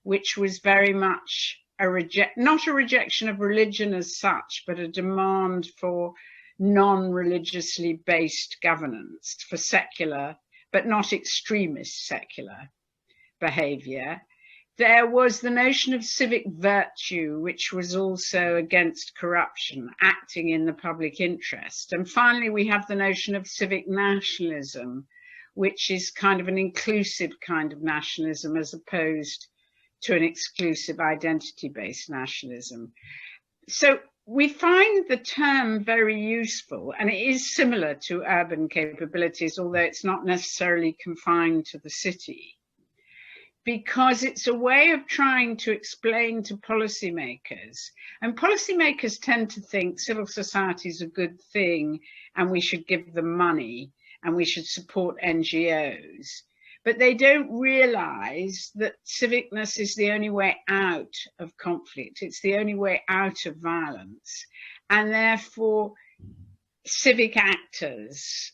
which was very much not a rejection of religion as such, but a demand for non-religiously based governance, for secular, but not extremist secular behavior. There was the notion of civic virtue, which was also against corruption, acting in the public interest. And finally, we have the notion of civic nationalism, which is kind of an inclusive kind of nationalism as opposed to an exclusive identity-based nationalism. So we find the term very useful, and it is similar to urban capabilities, although it's not necessarily confined to the city, because it's a way of trying to explain to policymakers, and policymakers tend to think civil society is a good thing and we should give them money and we should support NGOs, but they don't realize that civicness is the only way out of conflict. It's the only way out of violence, and therefore civic actors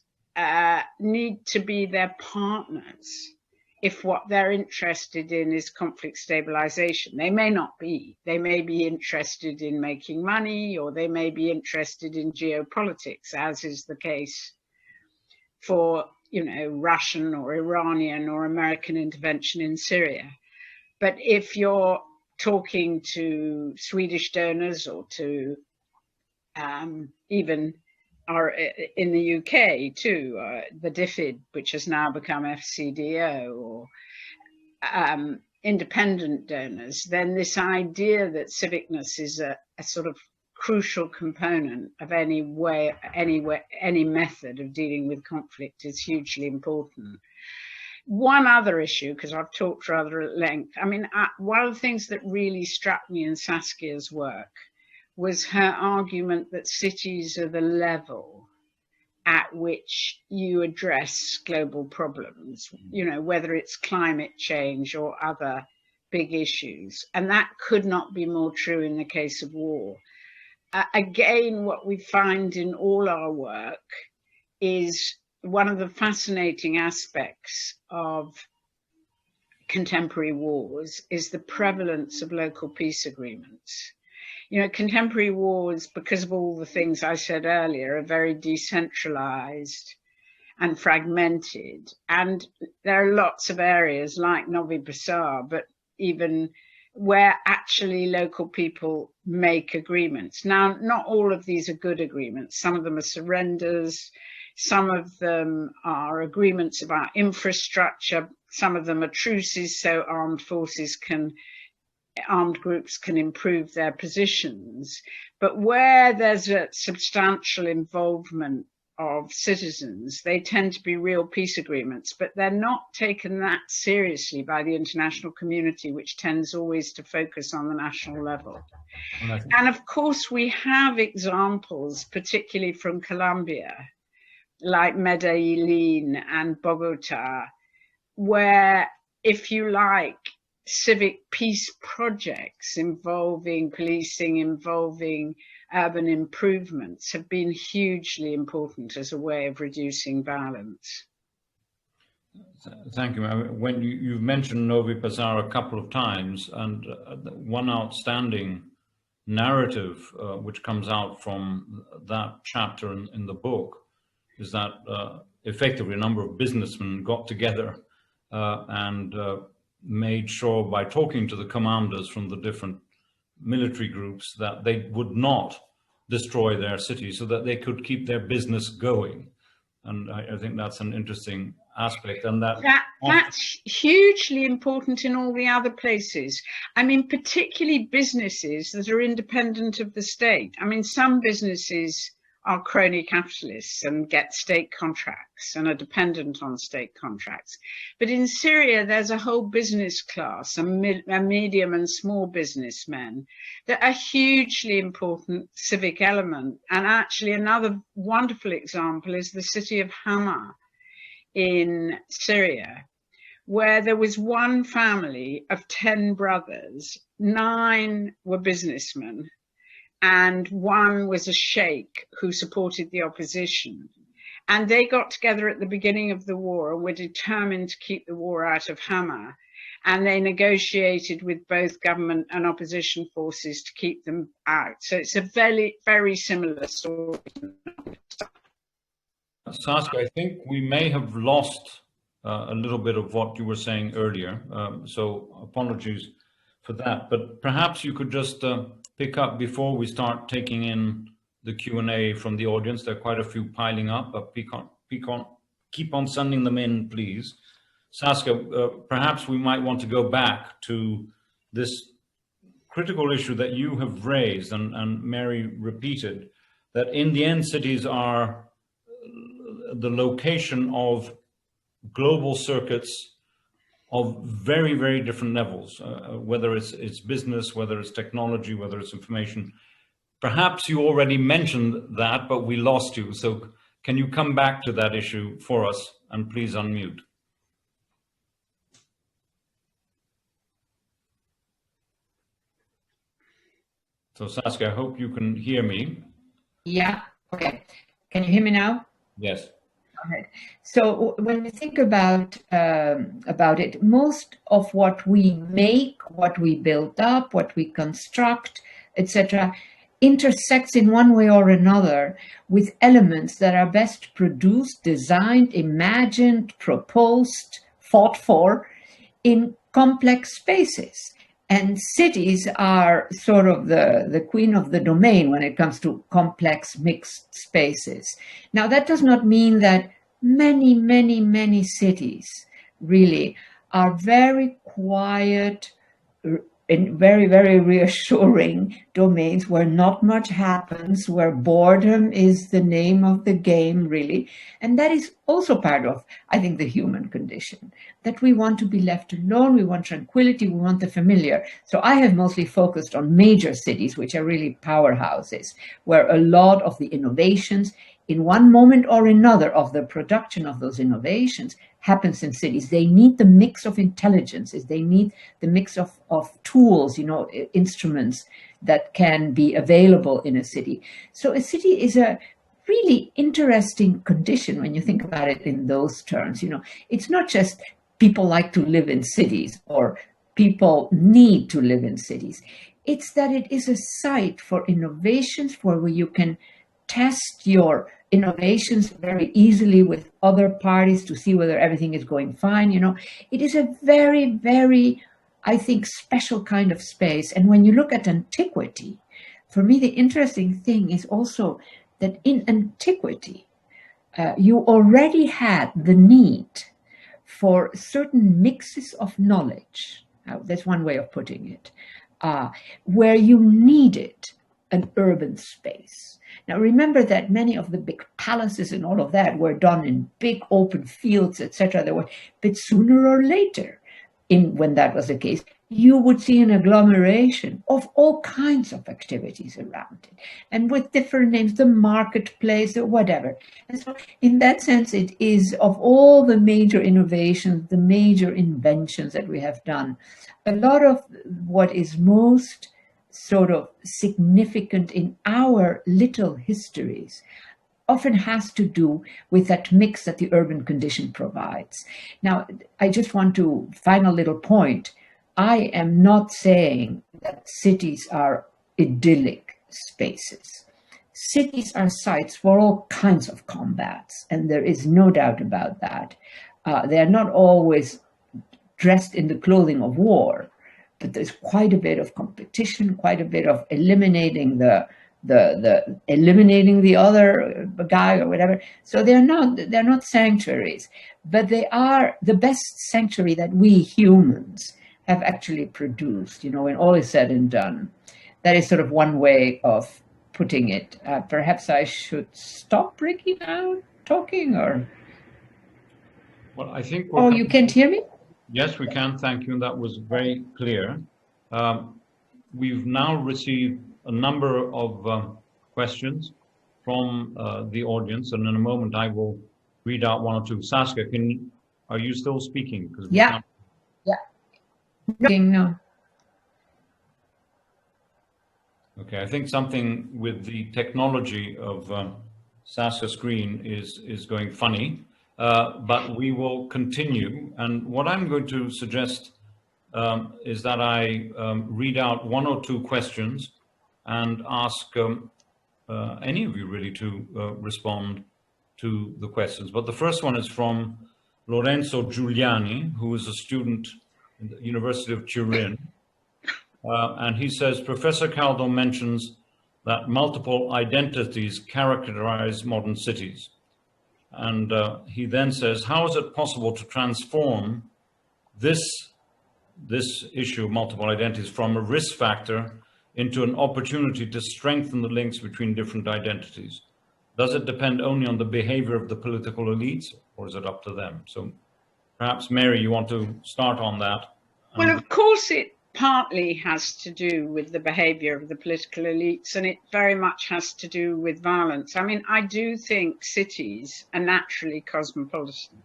need to be their partners if what they're interested in is conflict stabilization. They may not be. They may be interested in making money, or they may be interested in geopolitics, as is the case for, you know, Russian or Iranian or American intervention in Syria. But if you're talking to Swedish donors or to even in the UK too, the DFID, which has now become FCDO, or independent donors, then this idea that civicness is a sort of crucial component of any method of dealing with conflict is hugely important. One other issue, because I've talked rather at length, I mean, one of the things that really struck me in Saskia's work was her argument that cities are the level at which you address global problems, you know, whether it's climate change or other big issues. And that could not be more true in the case of war. Again, what we find in all our work is one of the fascinating aspects of contemporary wars is the prevalence of local peace agreements. You know, contemporary wars, because of all the things I said earlier, are very decentralized and fragmented. And there are lots of areas like Novi Pazar, but even where actually local people make agreements. Now, not all of these are good agreements. Some of them are surrenders. Some of them are agreements about infrastructure. Some of them are truces, so armed groups can improve their positions. But where there's a substantial involvement of citizens, they tend to be real peace agreements, but they're not taken that seriously by the international community, which tends always to focus on the national level. And of course, we have examples, particularly from Colombia, like Medellin and Bogota, where, if you like, civic peace projects involving policing, involving urban improvements have been hugely important as a way of reducing violence. Thank you. When you've mentioned Novi Pazar a couple of times, and one outstanding narrative which comes out from that chapter in the book is that effectively a number of businessmen got together and made sure by talking to the commanders from the different military groups that they would not destroy their city so that they could keep their business going. And I think that's an interesting aspect. And that's hugely important in all the other places. I mean, particularly businesses that are independent of the state. I mean, some businesses are crony capitalists and get state contracts and are dependent on state contracts. But in Syria, there's a whole business class, a medium and small businessmen that are hugely important civic element. And actually another wonderful example is the city of Hama in Syria, where there was one family of 10 brothers, 9 were businessmen, and 1 was a sheikh who supported the opposition. And they got together at the beginning of the war and were determined to keep the war out of Hama. And they negotiated with both government and opposition forces to keep them out. So it's a very, very similar story. Saskia, I think we may have lost a little bit of what you were saying earlier. So apologies for that. But perhaps you could just pick up before we start taking in the Q&A from the audience. There are quite a few piling up, but keep on sending them in, please. Saskia, perhaps we might want to go back to this critical issue that you have raised and Mary repeated, that in the end cities are the location of global circuits of very, very different levels, whether it's business, whether it's technology, whether it's information. Perhaps you already mentioned that, but we lost you. So can you come back to that issue for us and please unmute? So Saskia, I hope you can hear me. Yeah, okay. Can you hear me now? Yes. Right. So when we think about it, most of what we make, what we build up, what we construct, etc., intersects in one way or another with elements that are best produced, designed, imagined, proposed, fought for in complex spaces. And cities are sort of the queen of the domain when it comes to complex mixed spaces. Now, that does not mean that many cities really are very quiet and very, very reassuring domains where not much happens, where boredom is the name of the game, really. And that is also part of, I think, the human condition, that we want to be left alone, we want tranquility, we want the familiar. So I have mostly focused on major cities, which are really powerhouses, where a lot of the innovations in one moment or another of the production of those innovations happens in cities. They need the mix of intelligences. They need the mix of tools, instruments that can be available in a city. So a city is a really interesting condition when you think about it in those terms. It's not just people like to live in cities or people need to live in cities. It's that it is a site for innovations where you can test your innovations very easily with other parties to see whether everything is going fine. It is a very, very, I think, special kind of space. And when you look at antiquity, for me, the interesting thing is also that in antiquity, you already had the need for certain mixes of knowledge. That's one way of putting it, where you needed an urban space. Now, remember that many of the big palaces and all of that were done in big open fields, etc. But sooner or later, when that was the case, you would see an agglomeration of all kinds of activities around it, and with different names, the marketplace or whatever. And so in that sense, it is, of all the major innovations, the major inventions that we have done, a lot of what is most sort of significant in our little histories often has to do with that mix that the urban condition provides. Now, I just want to, final little point, I am not saying that cities are idyllic spaces. Cities are sites for all kinds of combats, and there is no doubt about that. They are not always dressed in the clothing of war, but there's quite a bit of competition, quite a bit of eliminating the other guy or whatever. So they're not sanctuaries, but they are the best sanctuary that we humans have actually produced, when all is said and done. That is sort of one way of putting it. Perhaps I should stop, Ricky, now talking, or? Well, I think you can't hear me? Yes, we can. Thank you. That was very clear. We've now received a number of questions from the audience, and in a moment I will read out one or two. Saskia, Are you still speaking? Yeah. No. Okay, I think something with the technology of Saskia's screen is going funny, but we will continue. And what I'm going to suggest is that I read out one or two questions and ask any of you really to respond to the questions. But the first one is from Lorenzo Giuliani, who is a student in the University of Turin. And he says, Professor Kaldor mentions that multiple identities characterize modern cities. And he then says, how is it possible to transform this issue of multiple identities from a risk factor into an opportunity to strengthen the links between different identities? Does it depend only on the behavior of the political elites, or is it up to them? So perhaps, Mary, you want to start on that? Well, of course, it partly has to do with the behavior of the political elites, and it very much has to do with violence. I mean, I do think cities are naturally cosmopolitan.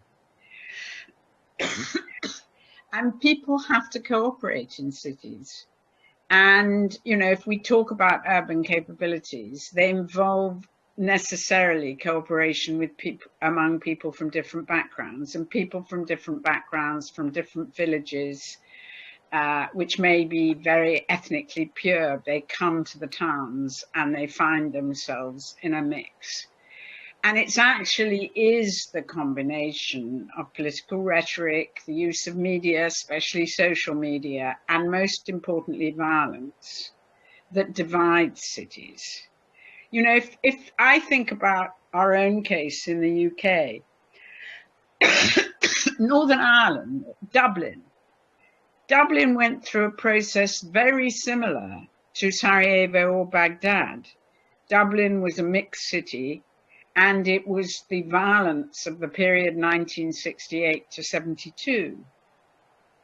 And people have to cooperate in cities. And, you know, if we talk about urban capabilities, they involve necessarily cooperation with people, among people from different backgrounds, and people from different backgrounds, from different villages, which may be very ethnically pure. They come to the towns and they find themselves in a mix. And it actually is the combination of political rhetoric, the use of media, especially social media, and most importantly, violence, that divides cities. You know, if I think about our own case in the UK, Northern Ireland, Dublin went through a process very similar to Sarajevo or Baghdad. Dublin was a mixed city, and it was the violence of the period 1968 to 72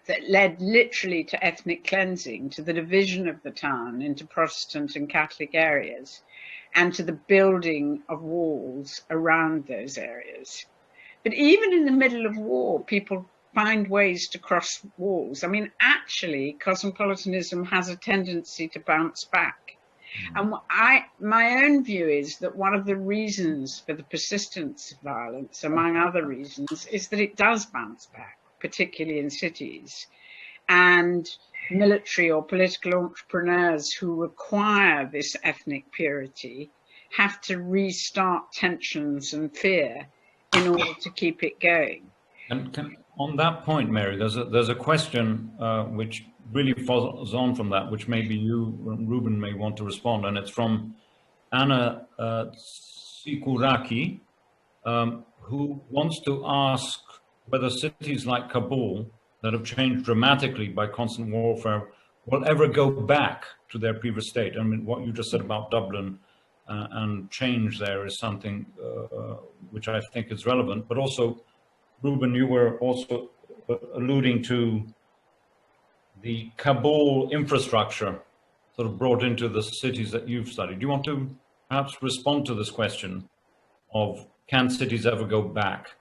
that led literally to ethnic cleansing, to the division of the town into Protestant and Catholic areas, and to the building of walls around those areas. But even in the middle of war, people find ways to cross walls. I mean, actually, cosmopolitanism has a tendency to bounce back. And my own view is that one of the reasons for the persistence of violence, among other reasons, is that it does bounce back, particularly in cities. And military or political entrepreneurs who require this ethnic purity have to restart tensions and fear in order to keep it going. And on that point, Mary, there's a question which really follows on from that, which maybe you, Ruben, may want to respond, and it's from Anna Sikuraki, who wants to ask whether cities like Kabul that have changed dramatically by constant warfare will ever go back to their previous state. I mean, what you just said about Dublin and change there is something which I think is relevant, but also, Ruben, you were also alluding to the Kabul infrastructure sort of brought into the cities that you've studied. Do you want to perhaps respond to this question of can cities ever go back?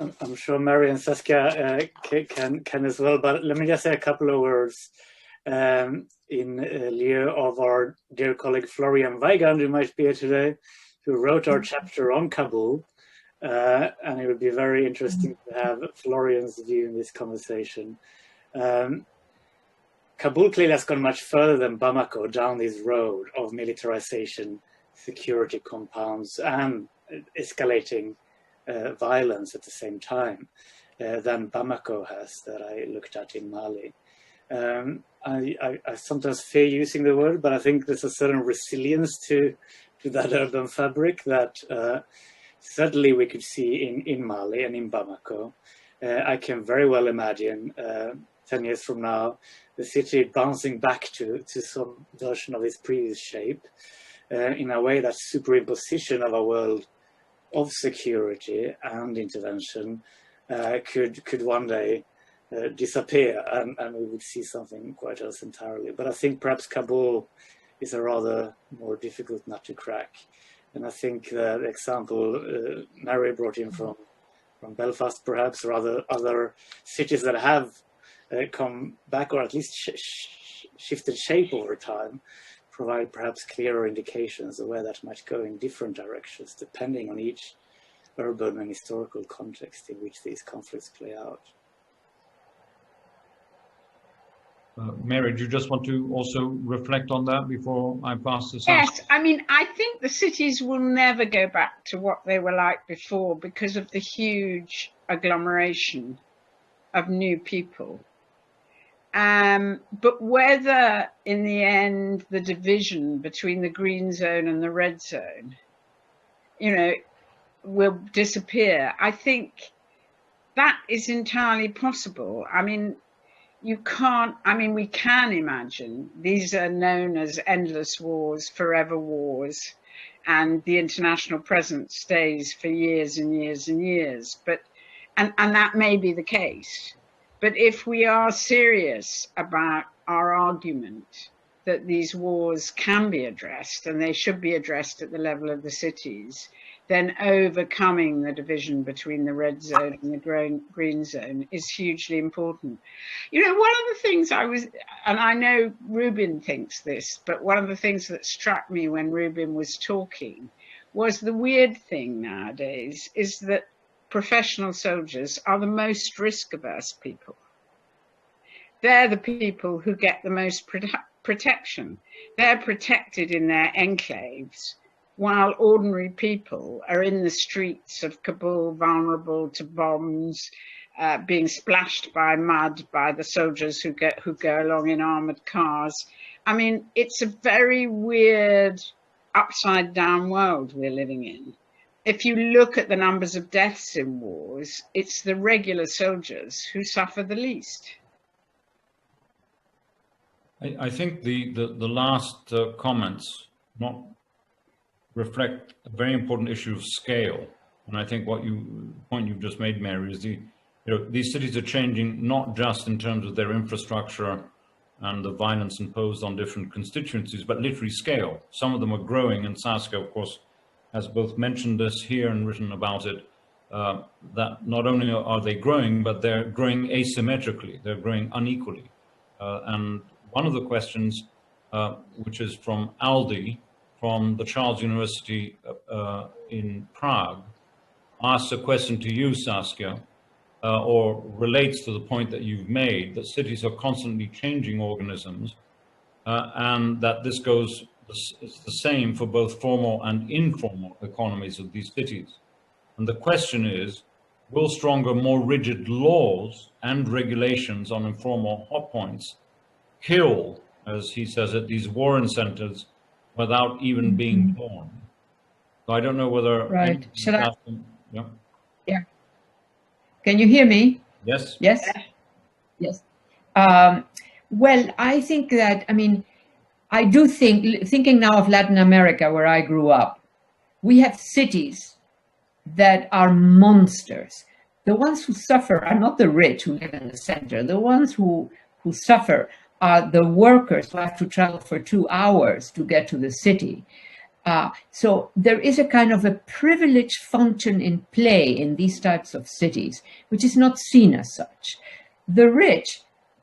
I'm sure Mary and Saskia can as well, but let me just say a couple of words in lieu of our dear colleague Florian Weigand, who might be here today, who wrote our chapter on Kabul. And it would be very interesting to have Florian's view in this conversation. Kabul clearly has gone much further than Bamako down this road of militarization, security compounds, and escalating violence at the same time than Bamako has, that I looked at in Mali. I sometimes fear using the word, but I think there's a certain resilience to that urban fabric that certainly we could see in Mali and in Bamako. I can very well imagine 10 years from now, the city bouncing back to some version of its previous shape in a way that superimposition of a world of security and intervention could one day disappear, and we would see something quite else entirely. But I think perhaps Kabul is a rather more difficult nut to crack. And I think the example Mary brought in from from Belfast perhaps, or other cities that have come back, or at least shifted shape over time, provide perhaps clearer indications of where that might go in different directions, depending on each urban and historical context in which these conflicts play out. Mary, do you just want to also reflect on that before I pass this? Yes, I mean, I think the cities will never go back to what they were like before because of the huge agglomeration of new people. But whether in the end the division between the green zone and the red zone, you know, will disappear, I think that is entirely possible. I mean, we can imagine these are known as endless wars, forever wars, and the international presence stays for years and years and years. But, and that may be the case. But if we are serious about our argument that these wars can be addressed and they should be addressed at the level of the cities, then overcoming the division between the red zone and the green zone is hugely important. You know, one of the things and I know Ruben thinks this, but one of the things that struck me when Ruben was talking was the weird thing nowadays is that professional soldiers are the most risk-averse people. They're the people who get the most protection. They're protected in their enclaves, while ordinary people are in the streets of Kabul, vulnerable to bombs, being splashed by mud by the soldiers who go along in armored cars. I mean, it's a very weird, upside-down world we're living in. If you look at the numbers of deaths in wars, it's the regular soldiers who suffer the least. I think the last comments not reflect a very important issue of scale, and I think point you've just made, Mary, is these cities are changing not just in terms of their infrastructure and the violence imposed on different constituencies, but literally scale. Some of them are growing, and Saskia, of course, has both mentioned this here and written about it, that not only are they growing, but they're growing asymmetrically, they're growing unequally. And one of the questions, which is from Aldi, from the Charles University in Prague, asks a question to you, Saskia, or relates to the point that you've made, that cities are constantly changing organisms, and that this is the same for both formal and informal economies of these cities. And the question is, will stronger, more rigid laws and regulations on informal hotpoints kill, as he says it, these war incentives without even being born? So I don't know whether... Right. Should I? Yeah. Yeah. Can you hear me? Yes. Yes. Yes. Well, I think that, I mean, I do think, thinking now of Latin America, where I grew up, we have cities that are monsters. The ones who suffer are not the rich who live in the center. The ones who suffer are the workers who have to travel for 2 hours to get to the city. So there is a kind of a privileged function in play in these types of cities, which is not seen as such. The rich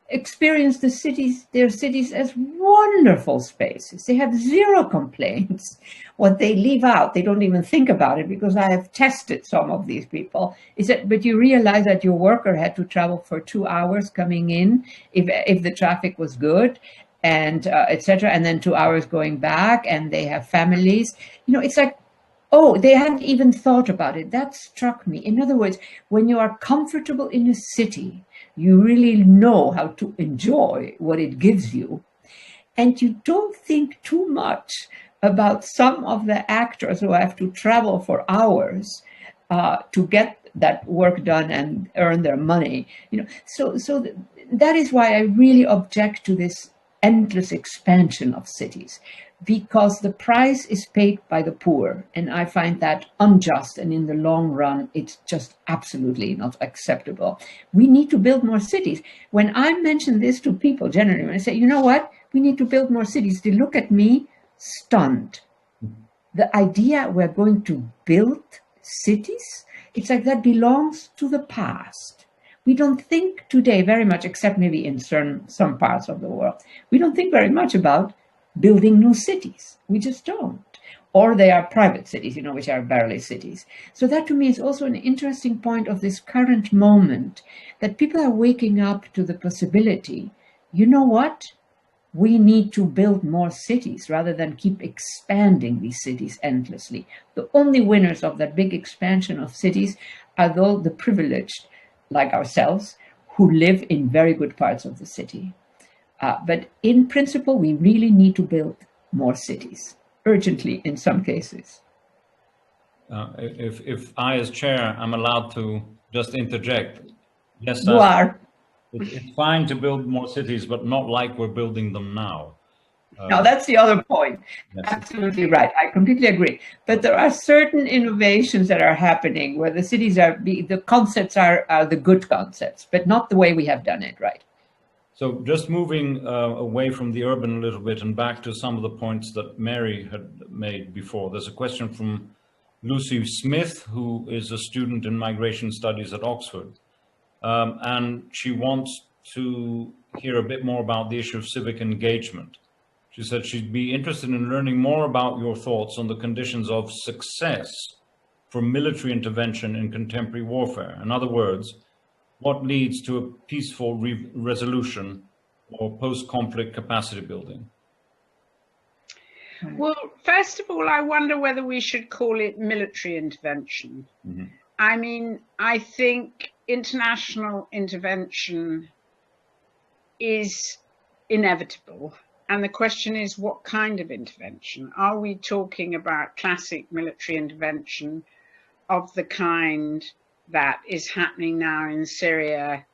experience their cities as wonderful spaces. They have zero complaints. What they leave out, they don't even think about it, because I have tested some of these people, is that, but you realize that your worker had to travel for 2 hours coming in if the traffic was good, and etc., and then 2 hours going back, and they have families. You know, it's like, oh, they hadn't even thought about it. That struck me. In other words, when you are comfortable in a city, you really know how to enjoy what it gives you. And you don't think too much about some of the actors who have to travel for hours to get that work done and earn their money. You know, so that is why I really object to this endless expansion of cities, because the price is paid by the poor, and I find that unjust, and in the long run it's just absolutely not acceptable. We need to build more cities. When I mention this to people generally, when I say, you know what, we need to build more cities, they look at me stunned. The idea we're going to build cities, it's like that belongs to the past. We don't think today very much, except maybe in some parts of the world, we don't think very much about building new cities. We just don't. Or they are private cities, which are barely cities. So that to me is also an interesting point of this current moment, that people are waking up to the possibility, you know what? We need to build more cities rather than keep expanding these cities endlessly. The only winners of that big expansion of cities are those the privileged, like ourselves, who live in very good parts of the city. But in principle, we really need to build more cities, urgently in some cases. If I, as chair, am allowed to just interject. Yes, you are. It's fine to build more cities, but not like we're building them now. No, that's the other point. Yes. Absolutely right. I completely agree. But there are certain innovations that are happening where the cities are, the concepts are the good concepts, but not the way we have done it, right? So just moving away from the urban a little bit and back to some of the points that Mary had made before. There's a question from Lucy Smith, who is a student in migration studies at Oxford. And she wants to hear a bit more about the issue of civic engagement. She said she'd be interested in learning more about your thoughts on the conditions of success for military intervention in contemporary warfare. In other words, what leads to a peaceful resolution or post-conflict capacity building? Well, first of all, I wonder whether we should call it military intervention. Mm-hmm. I mean, I think international intervention is inevitable. And the question is, what kind of intervention? Are we talking about classic military intervention of the kind that is happening now in Syria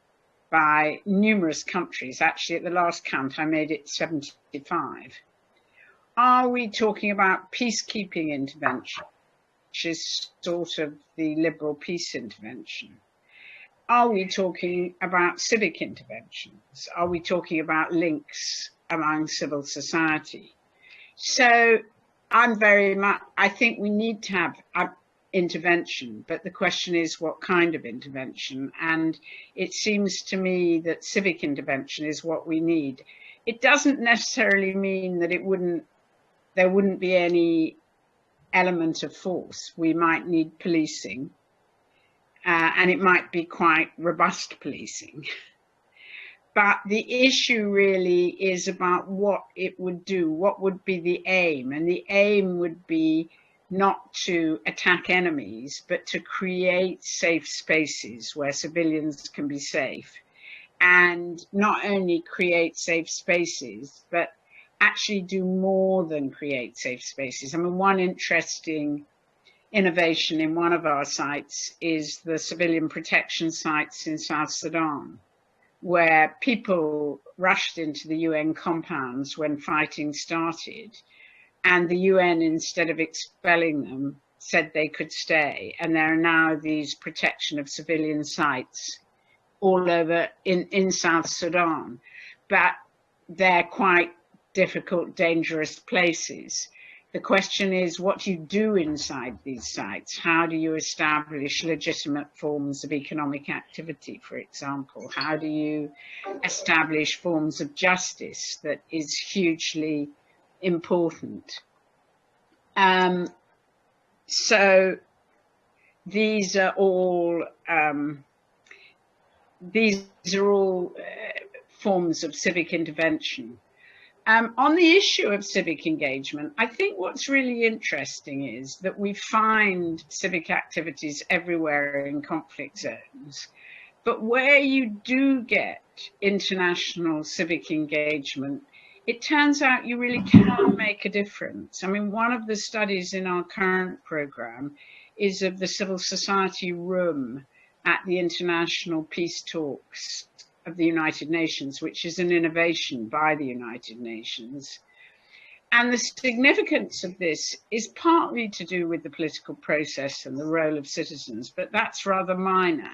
by numerous countries? Actually, at the last count, I made it 75. Are we talking about peacekeeping intervention, which is sort of the liberal peace intervention? Are we talking about civic interventions? Are we talking about links among civil society? So I think we need to have intervention, but the question is what kind of intervention? And it seems to me that civic intervention is what we need. It doesn't necessarily mean that there wouldn't be any element of force. We might need policing, and it might be quite robust policing. But the issue really is about what it would do, what would be the aim. And the aim would be not to attack enemies, but to create safe spaces where civilians can be safe. And not only create safe spaces, but actually do more than create safe spaces. I mean, one interesting innovation in one of our sites is the civilian protection sites in South Sudan, where people rushed into the UN compounds when fighting started, and the UN, instead of expelling them, said they could stay. And there are now these protection of civilian sites all over in South Sudan, but they're quite difficult, dangerous places. The question is, what do you do inside these sites? How do you establish legitimate forms of economic activity, for example? How do you establish forms of justice that is hugely important? So these are all forms of civic intervention. On the issue of civic engagement, I think what's really interesting is that we find civic activities everywhere in conflict zones, but where you do get international civic engagement, it turns out you really can make a difference. I mean, one of the studies in our current program is of the civil society room at the International Peace Talks of the United Nations, which is an innovation by the United Nations. And the significance of this is partly to do with the political process and the role of citizens, but that's rather minor.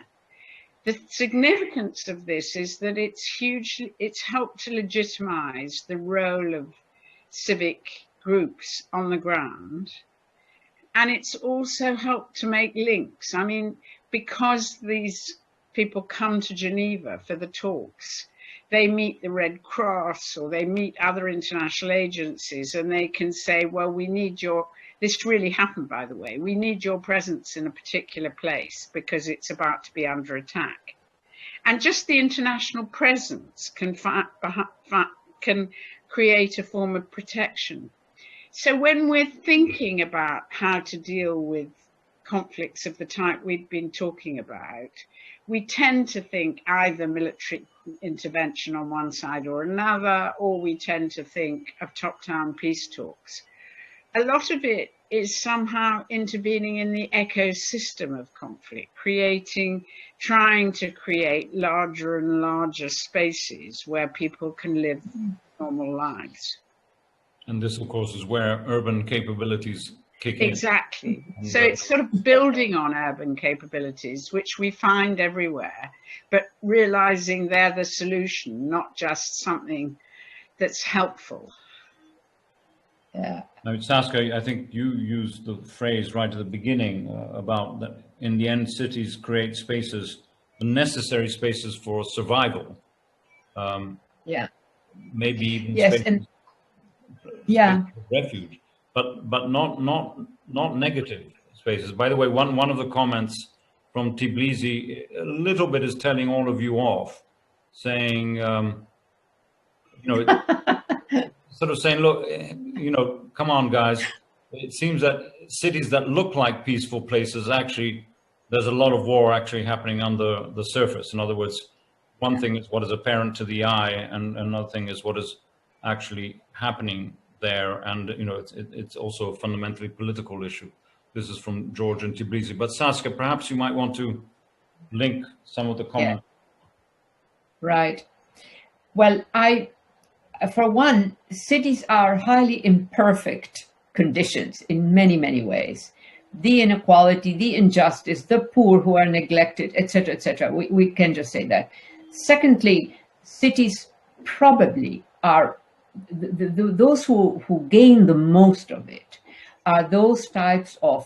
The significance of this is that it's helped to legitimize the role of civic groups on the ground. And it's also helped to make links. I mean, because these people come to Geneva for the talks, they meet the Red Cross or they meet other international agencies, and they can say, well, we need your, this really happened, by the way, we need your presence in a particular place because it's about to be under attack. And just the international presence can create a form of protection. So when we're thinking about how to deal with conflicts of the type we've been talking about, we tend to think either military intervention on one side or another, or we tend to think of top-down peace talks. A lot of it is somehow intervening in the ecosystem of conflict, trying to create larger and larger spaces where people can live normal lives. And this, of course, is where urban capabilities kick in. Exactly. So it's sort of building on urban capabilities, which we find everywhere, but realizing they're the solution, not just something that's helpful. Yeah. Now, Saskia, I think you used the phrase right at the beginning about that in the end, cities create spaces, the necessary spaces for survival. Yeah. Maybe even Yes, spaces, and yeah, spaces of refuge, but not negative spaces. By the way, one of the comments from Tbilisi a little bit is telling all of you off, saying, sort of saying, look, come on, guys. It seems that cities that look like peaceful places, actually, there's a lot of war actually happening under the surface. In other words, one thing is what is apparent to the eye, and another thing is what is actually happening there. And, it's also a fundamentally political issue. This is from George and Tbilisi. But Saskia, perhaps you might want to link some of the comments. Yeah. Right. Well, for one, cities are highly imperfect conditions in many, many ways. The inequality, the injustice, the poor who are neglected, etc., etc. We can just say that. Secondly, cities probably are, those who gain the most of it are those types of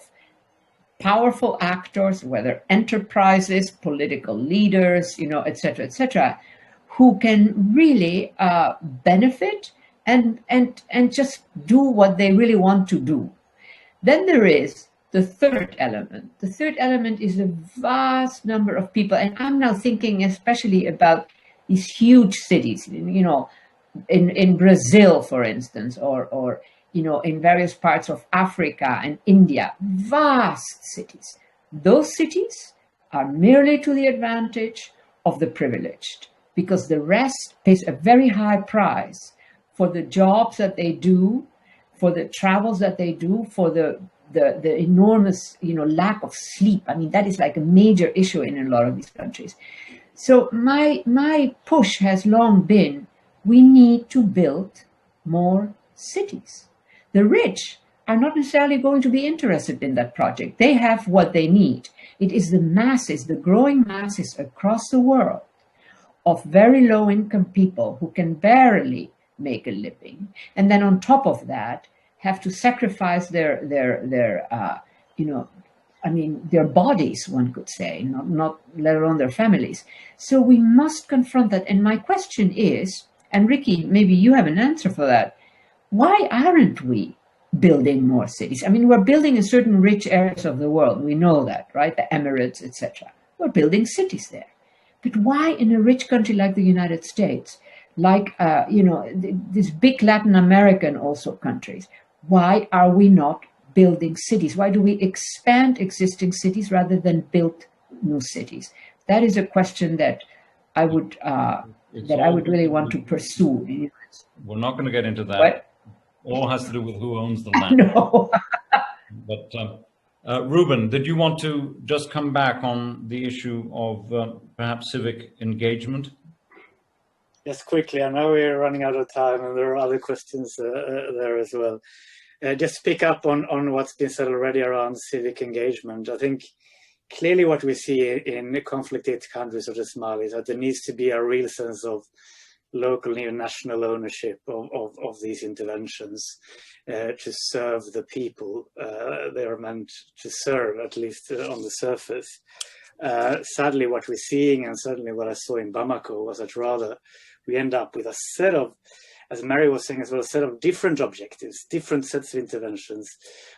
powerful actors, whether enterprises, political leaders, etc., etc., who can really benefit and just do what they really want to do. Then there is the third element. The third element is a vast number of people, and I'm now thinking especially about these huge cities, in Brazil, for instance, or in various parts of Africa and India, vast cities. Those cities are merely to the advantage of the privileged, because the rest pays a very high price for the jobs that they do, for the travels that they do, for the enormous, lack of sleep. I mean, that is like a major issue in a lot of these countries. So my push has long been, we need to build more cities. The rich are not necessarily going to be interested in that project. They have what they need. It is the masses, the growing masses across the world of very low-income people who can barely make a living, and then on top of that have to sacrifice their bodies, one could say, not let alone their families. So we must confront that. And my question is, and Ricky, maybe you have an answer for that, why aren't we building more cities? I mean, we're building in certain rich areas of the world. We know that, right? The Emirates, etc. We're building cities there. But why in a rich country like the United States, like, these big Latin American also countries, why are we not building cities? Why do we expand existing cities rather than build new cities? That is a question that I would really want to pursue. We're not going to get into that. What? All has to do with who owns the land. No. But Ruben, did you want to just come back on the issue of perhaps civic engagement? Yes, quickly. I know we're running out of time and there are other questions there as well. Just pick up on what's been said already around civic engagement. I think clearly what we see in conflict-hit countries such as Mali is that there needs to be a real sense of local and national ownership of these interventions to serve the people they are meant to serve, at least on the surface. Sadly, what we're seeing, and certainly what I saw in Bamako, was that rather we end up with a set of, as Mary was saying as well, a set of different objectives, different sets of interventions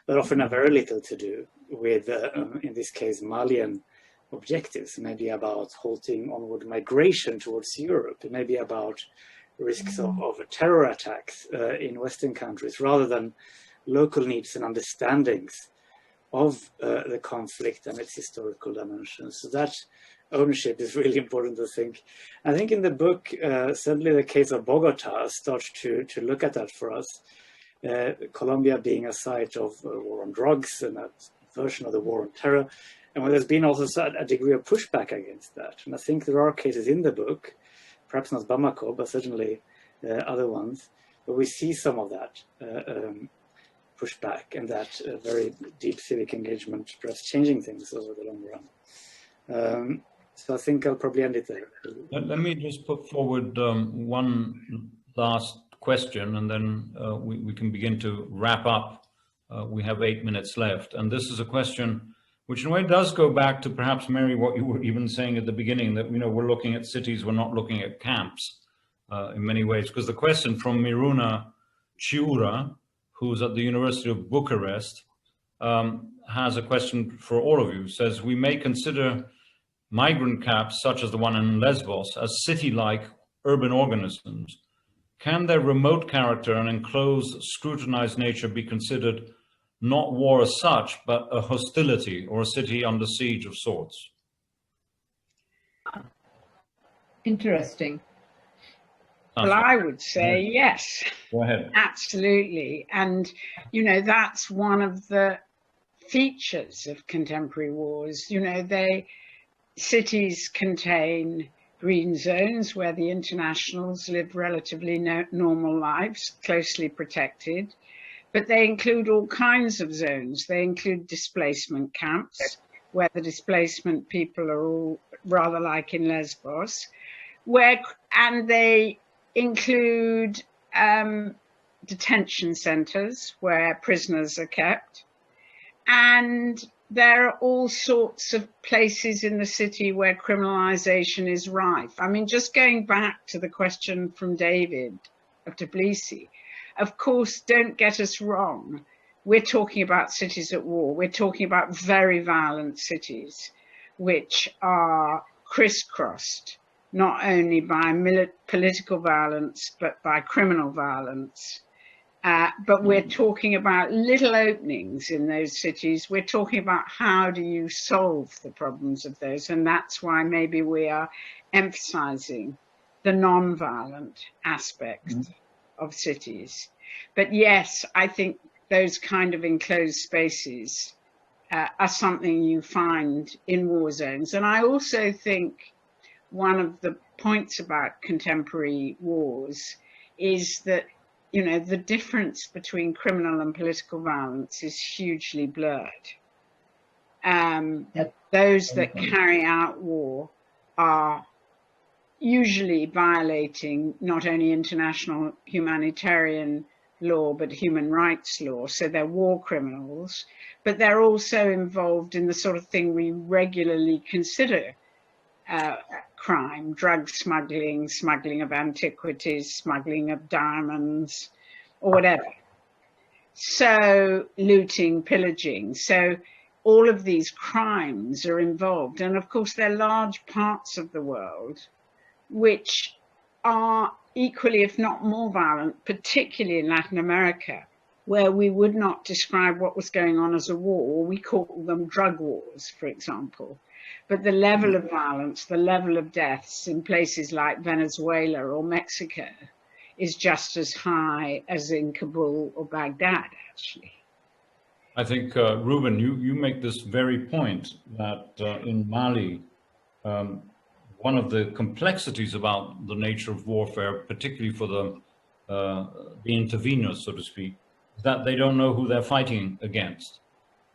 that often have very little to do with, in this case, Malian objectives. Maybe about halting onward migration towards Europe. It may be about risks of terror attacks in Western countries, rather than local needs and understandings of the conflict and its historical dimensions. So that ownership is really important to think. I think in the book, certainly the case of Bogota starts to look at that for us. Colombia being a site of war on drugs and a version of the war on terror. And where there's been also a degree of pushback against that. And I think there are cases in the book, perhaps not Bamako, but certainly other ones, where we see some of that pushback and that very deep civic engagement, perhaps changing things over the long run. So I think I'll probably end it there. Let me just put forward one last question, and then we can begin to wrap up. We have 8 minutes left. And this is a question which in a way does go back to perhaps, Mary, what you were even saying at the beginning, that, we're looking at cities, we're not looking at camps in many ways. Because the question from Miruna Chiura, who's at the University of Bucharest, has a question for all of you. Says, we may consider migrant camps, such as the one in Lesbos, as city-like urban organisms. Can their remote character and enclosed, scrutinized nature be considered not war as such, but a hostility or a city under siege of sorts? Interesting. Well, I would say yes. Go ahead. Absolutely. And, that's one of the features of contemporary wars. Cities contain green zones where the internationals live relatively normal lives, closely protected. But they include all kinds of zones. They include displacement camps, where the displacement people are all rather like in Lesbos, and they include detention centers where prisoners are kept. And there are all sorts of places in the city where criminalization is rife. I mean, just going back to the question from David of Tbilisi, of course, don't get us wrong. We're talking about cities at war. We're talking about very violent cities, which are crisscrossed, not only by political violence, but by criminal violence. But we're talking about little openings in those cities. We're talking about how do you solve the problems of those. And that's why maybe we are emphasizing the non-violent aspect of cities. But yes, I think those kind of enclosed spaces are something you find in war zones. And I also think one of the points about contemporary wars is that, the difference between criminal and political violence is hugely blurred. Those that carry out war are usually violating not only international humanitarian law, but human rights law. So they're war criminals, but they're also involved in the sort of thing we regularly consider crime: drug smuggling, smuggling of antiquities, smuggling of diamonds, or whatever. So looting, pillaging. So all of these crimes are involved. And of course, there are large parts of the world which are equally, if not more violent, particularly in Latin America, where we would not describe what was going on as a war. We call them drug wars, for example. But the level of violence, the level of deaths in places like Venezuela or Mexico is just as high as in Kabul or Baghdad, actually. I think, Ruben, you make this very point that in Mali, one of the complexities about the nature of warfare, particularly for the interveners, so to speak, is that they don't know who they're fighting against,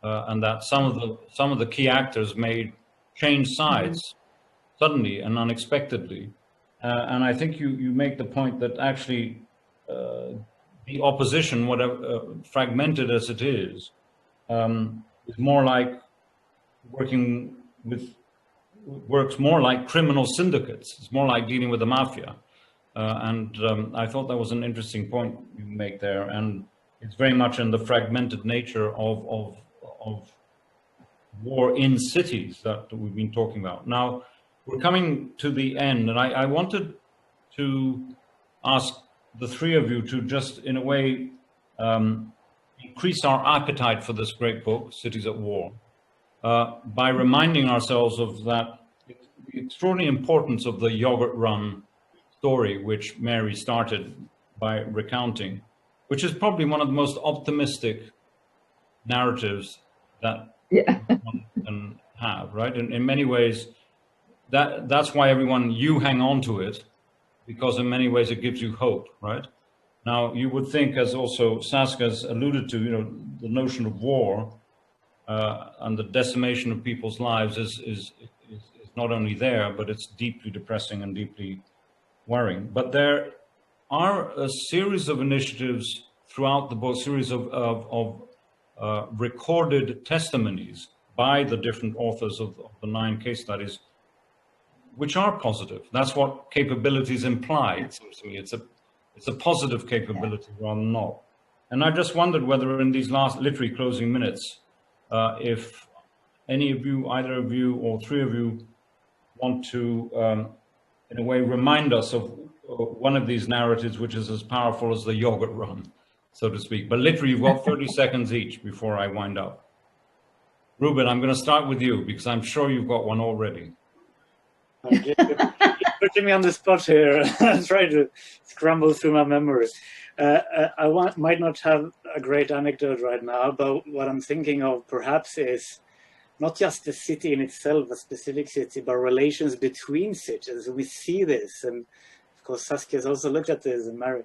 and that some of the key actors may change sides suddenly and unexpectedly, And I think you make the point that actually the opposition, whatever fragmented as it is more like works more like criminal syndicates. It's more like dealing with the mafia. And I thought that was an interesting point you make there. And it's very much in the fragmented nature of war in cities that we've been talking about. Now, we're coming to the end, and I wanted to ask the three of you to just, in a way, increase our appetite for this great book, Cities at War, by reminding ourselves of the extraordinary importance of the yogurt run story, which Mary started by recounting, which is probably one of the most optimistic narratives that one can have, right? In many ways, that's why you hang on to it, because in many ways it gives you hope, right? Now, you would think, as also Saskia's alluded to, the notion of war and the decimation of people's lives is not only there, but it's deeply depressing and deeply worrying. But there are a series of initiatives throughout the book, series of recorded testimonies by the different authors of the 9 case studies, which are positive. That's what capabilities imply, it seems to me. It's a positive capability rather than not. And I just wondered whether in these last literary closing minutes, if any of you, either of you or three of you, want to, in a way, remind us of one of these narratives, which is as powerful as the yogurt run, so to speak. But literally, you've got 30 seconds each before I wind up. Ruben, I'm going to start with you, because I'm sure you've got one already. Okay. You're putting me on the spot here. I'm trying to scramble through my memory. I might not have a great anecdote right now, but what I'm thinking of perhaps is not just the city in itself, a specific city, but relations between cities. We see this, and of course Saskia has also looked at this, and Mary,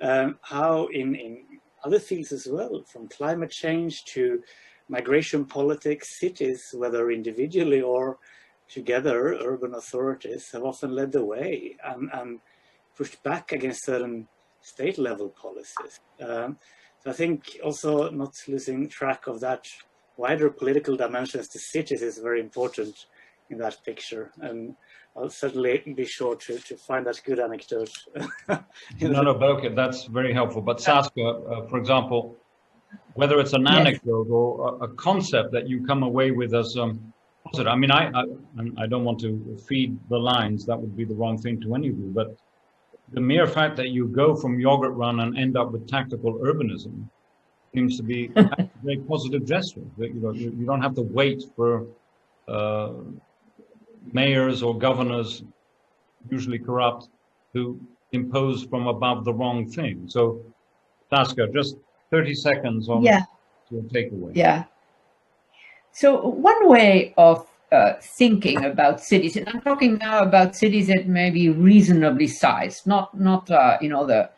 how in other fields as well, from climate change to migration politics, cities, whether individually or together, urban authorities have often led the way and pushed back against certain state-level policies. So I think also not losing track of that wider political dimensions to cities is very important in that picture. And I'll certainly be sure to find that good anecdote. No, but okay, that's very helpful. But Saskia, for example, whether it's an anecdote or a concept that you come away with as positive. I mean, I don't want to feed the lines. That would be the wrong thing to any of you. But the mere fact that you go from yogurt run and end up with tactical urbanism seems to be a very positive gesture. You don't have to wait for mayors or governors, usually corrupt, to impose from above the wrong thing. So, Saskia, just 30 seconds on your takeaway. Yeah. So one way of thinking about cities, and I'm talking now about cities that may be reasonably sized, not the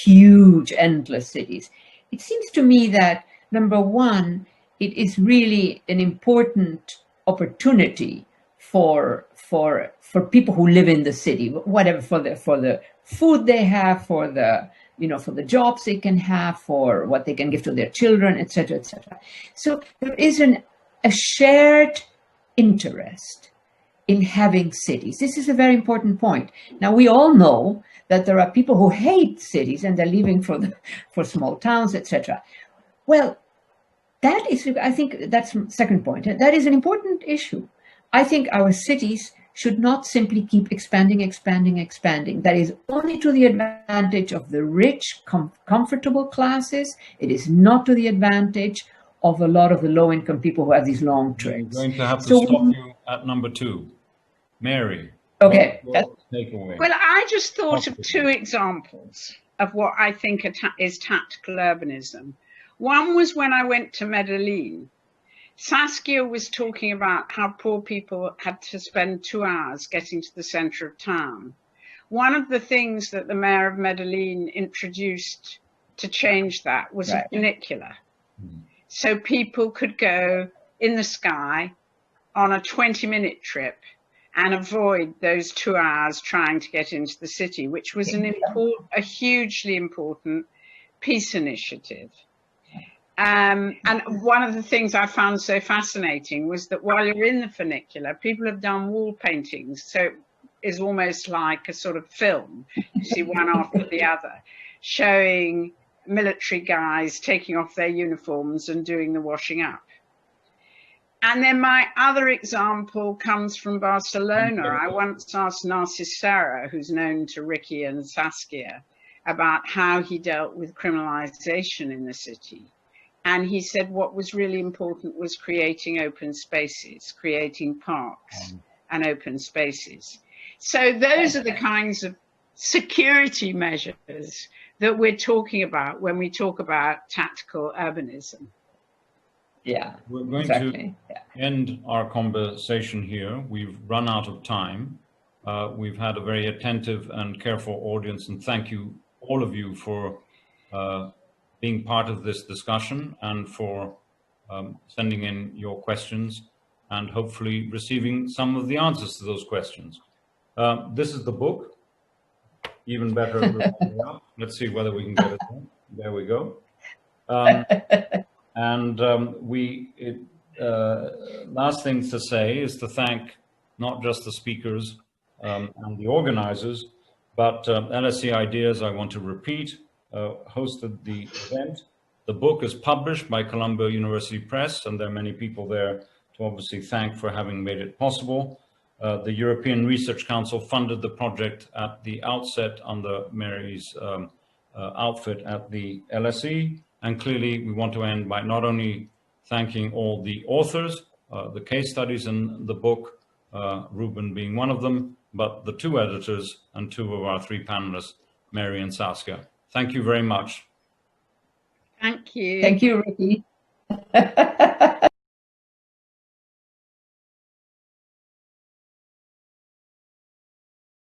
huge, endless cities. It seems to me that, number one, it is really an important opportunity for people who live in the city, whatever, for the food they have, for the jobs they can have, for what they can give to their children, etc., etc. So there is a shared interest in having cities. This is a very important point. Now, we all know that there are people who hate cities and they're leaving for small towns, etc. Well, that is, I think that's second point. That is an important issue. I think our cities should not simply keep expanding. That is only to the advantage of the rich, comfortable classes. It is not to the advantage of a lot of the low-income people who have these long trips. I'm going to have to stop you at number 2. Mary. Okay. Takeaway. Well, I just thought of 2 examples of what I think is tactical urbanism. One was when I went to Medellin. Saskia was talking about how poor people had to spend 2 hours getting to the center of town. One of the things that the mayor of Medellin introduced to change that was a funicular. So people could go in the sky on a 20-minute trip and avoid those 2 hours trying to get into the city, which was a hugely important peace initiative. And one of the things I found so fascinating was that while you're in the funicular, people have done wall paintings. So it is almost like a sort of film. You see one after the other, showing military guys taking off their uniforms and doing the washing up. And then my other example comes from Barcelona. I once asked Narcis Serra, who's known to Ricky and Saskia, about how he dealt with criminalization in the city. And he said what was really important was creating open spaces, creating parks and open spaces. So those are the kinds of security measures that we're talking about when we talk about tactical urbanism. Yeah, we're going to end our conversation here. We've run out of time. We've had a very attentive and careful audience, and thank you, all of you, for being part of this discussion and for sending in your questions and hopefully receiving some of the answers to those questions. This is the book. Even better. Let's see whether we can get it there. There we go. Last thing to say is to thank not just the speakers and the organizers, but LSE Ideas, I want to repeat, hosted the event. The book is published by Columbia University Press, and there are many people there to obviously thank for having made it possible. The European Research Council funded the project at the outset under Mary's outfit at the LSE. And clearly, we want to end by not only thanking all the authors, the case studies in the book, Ruben being one of them, but the 2 editors and 2 of our 3 panelists, Mary and Saskia. Thank you very much. Thank you. Thank you, Ricky.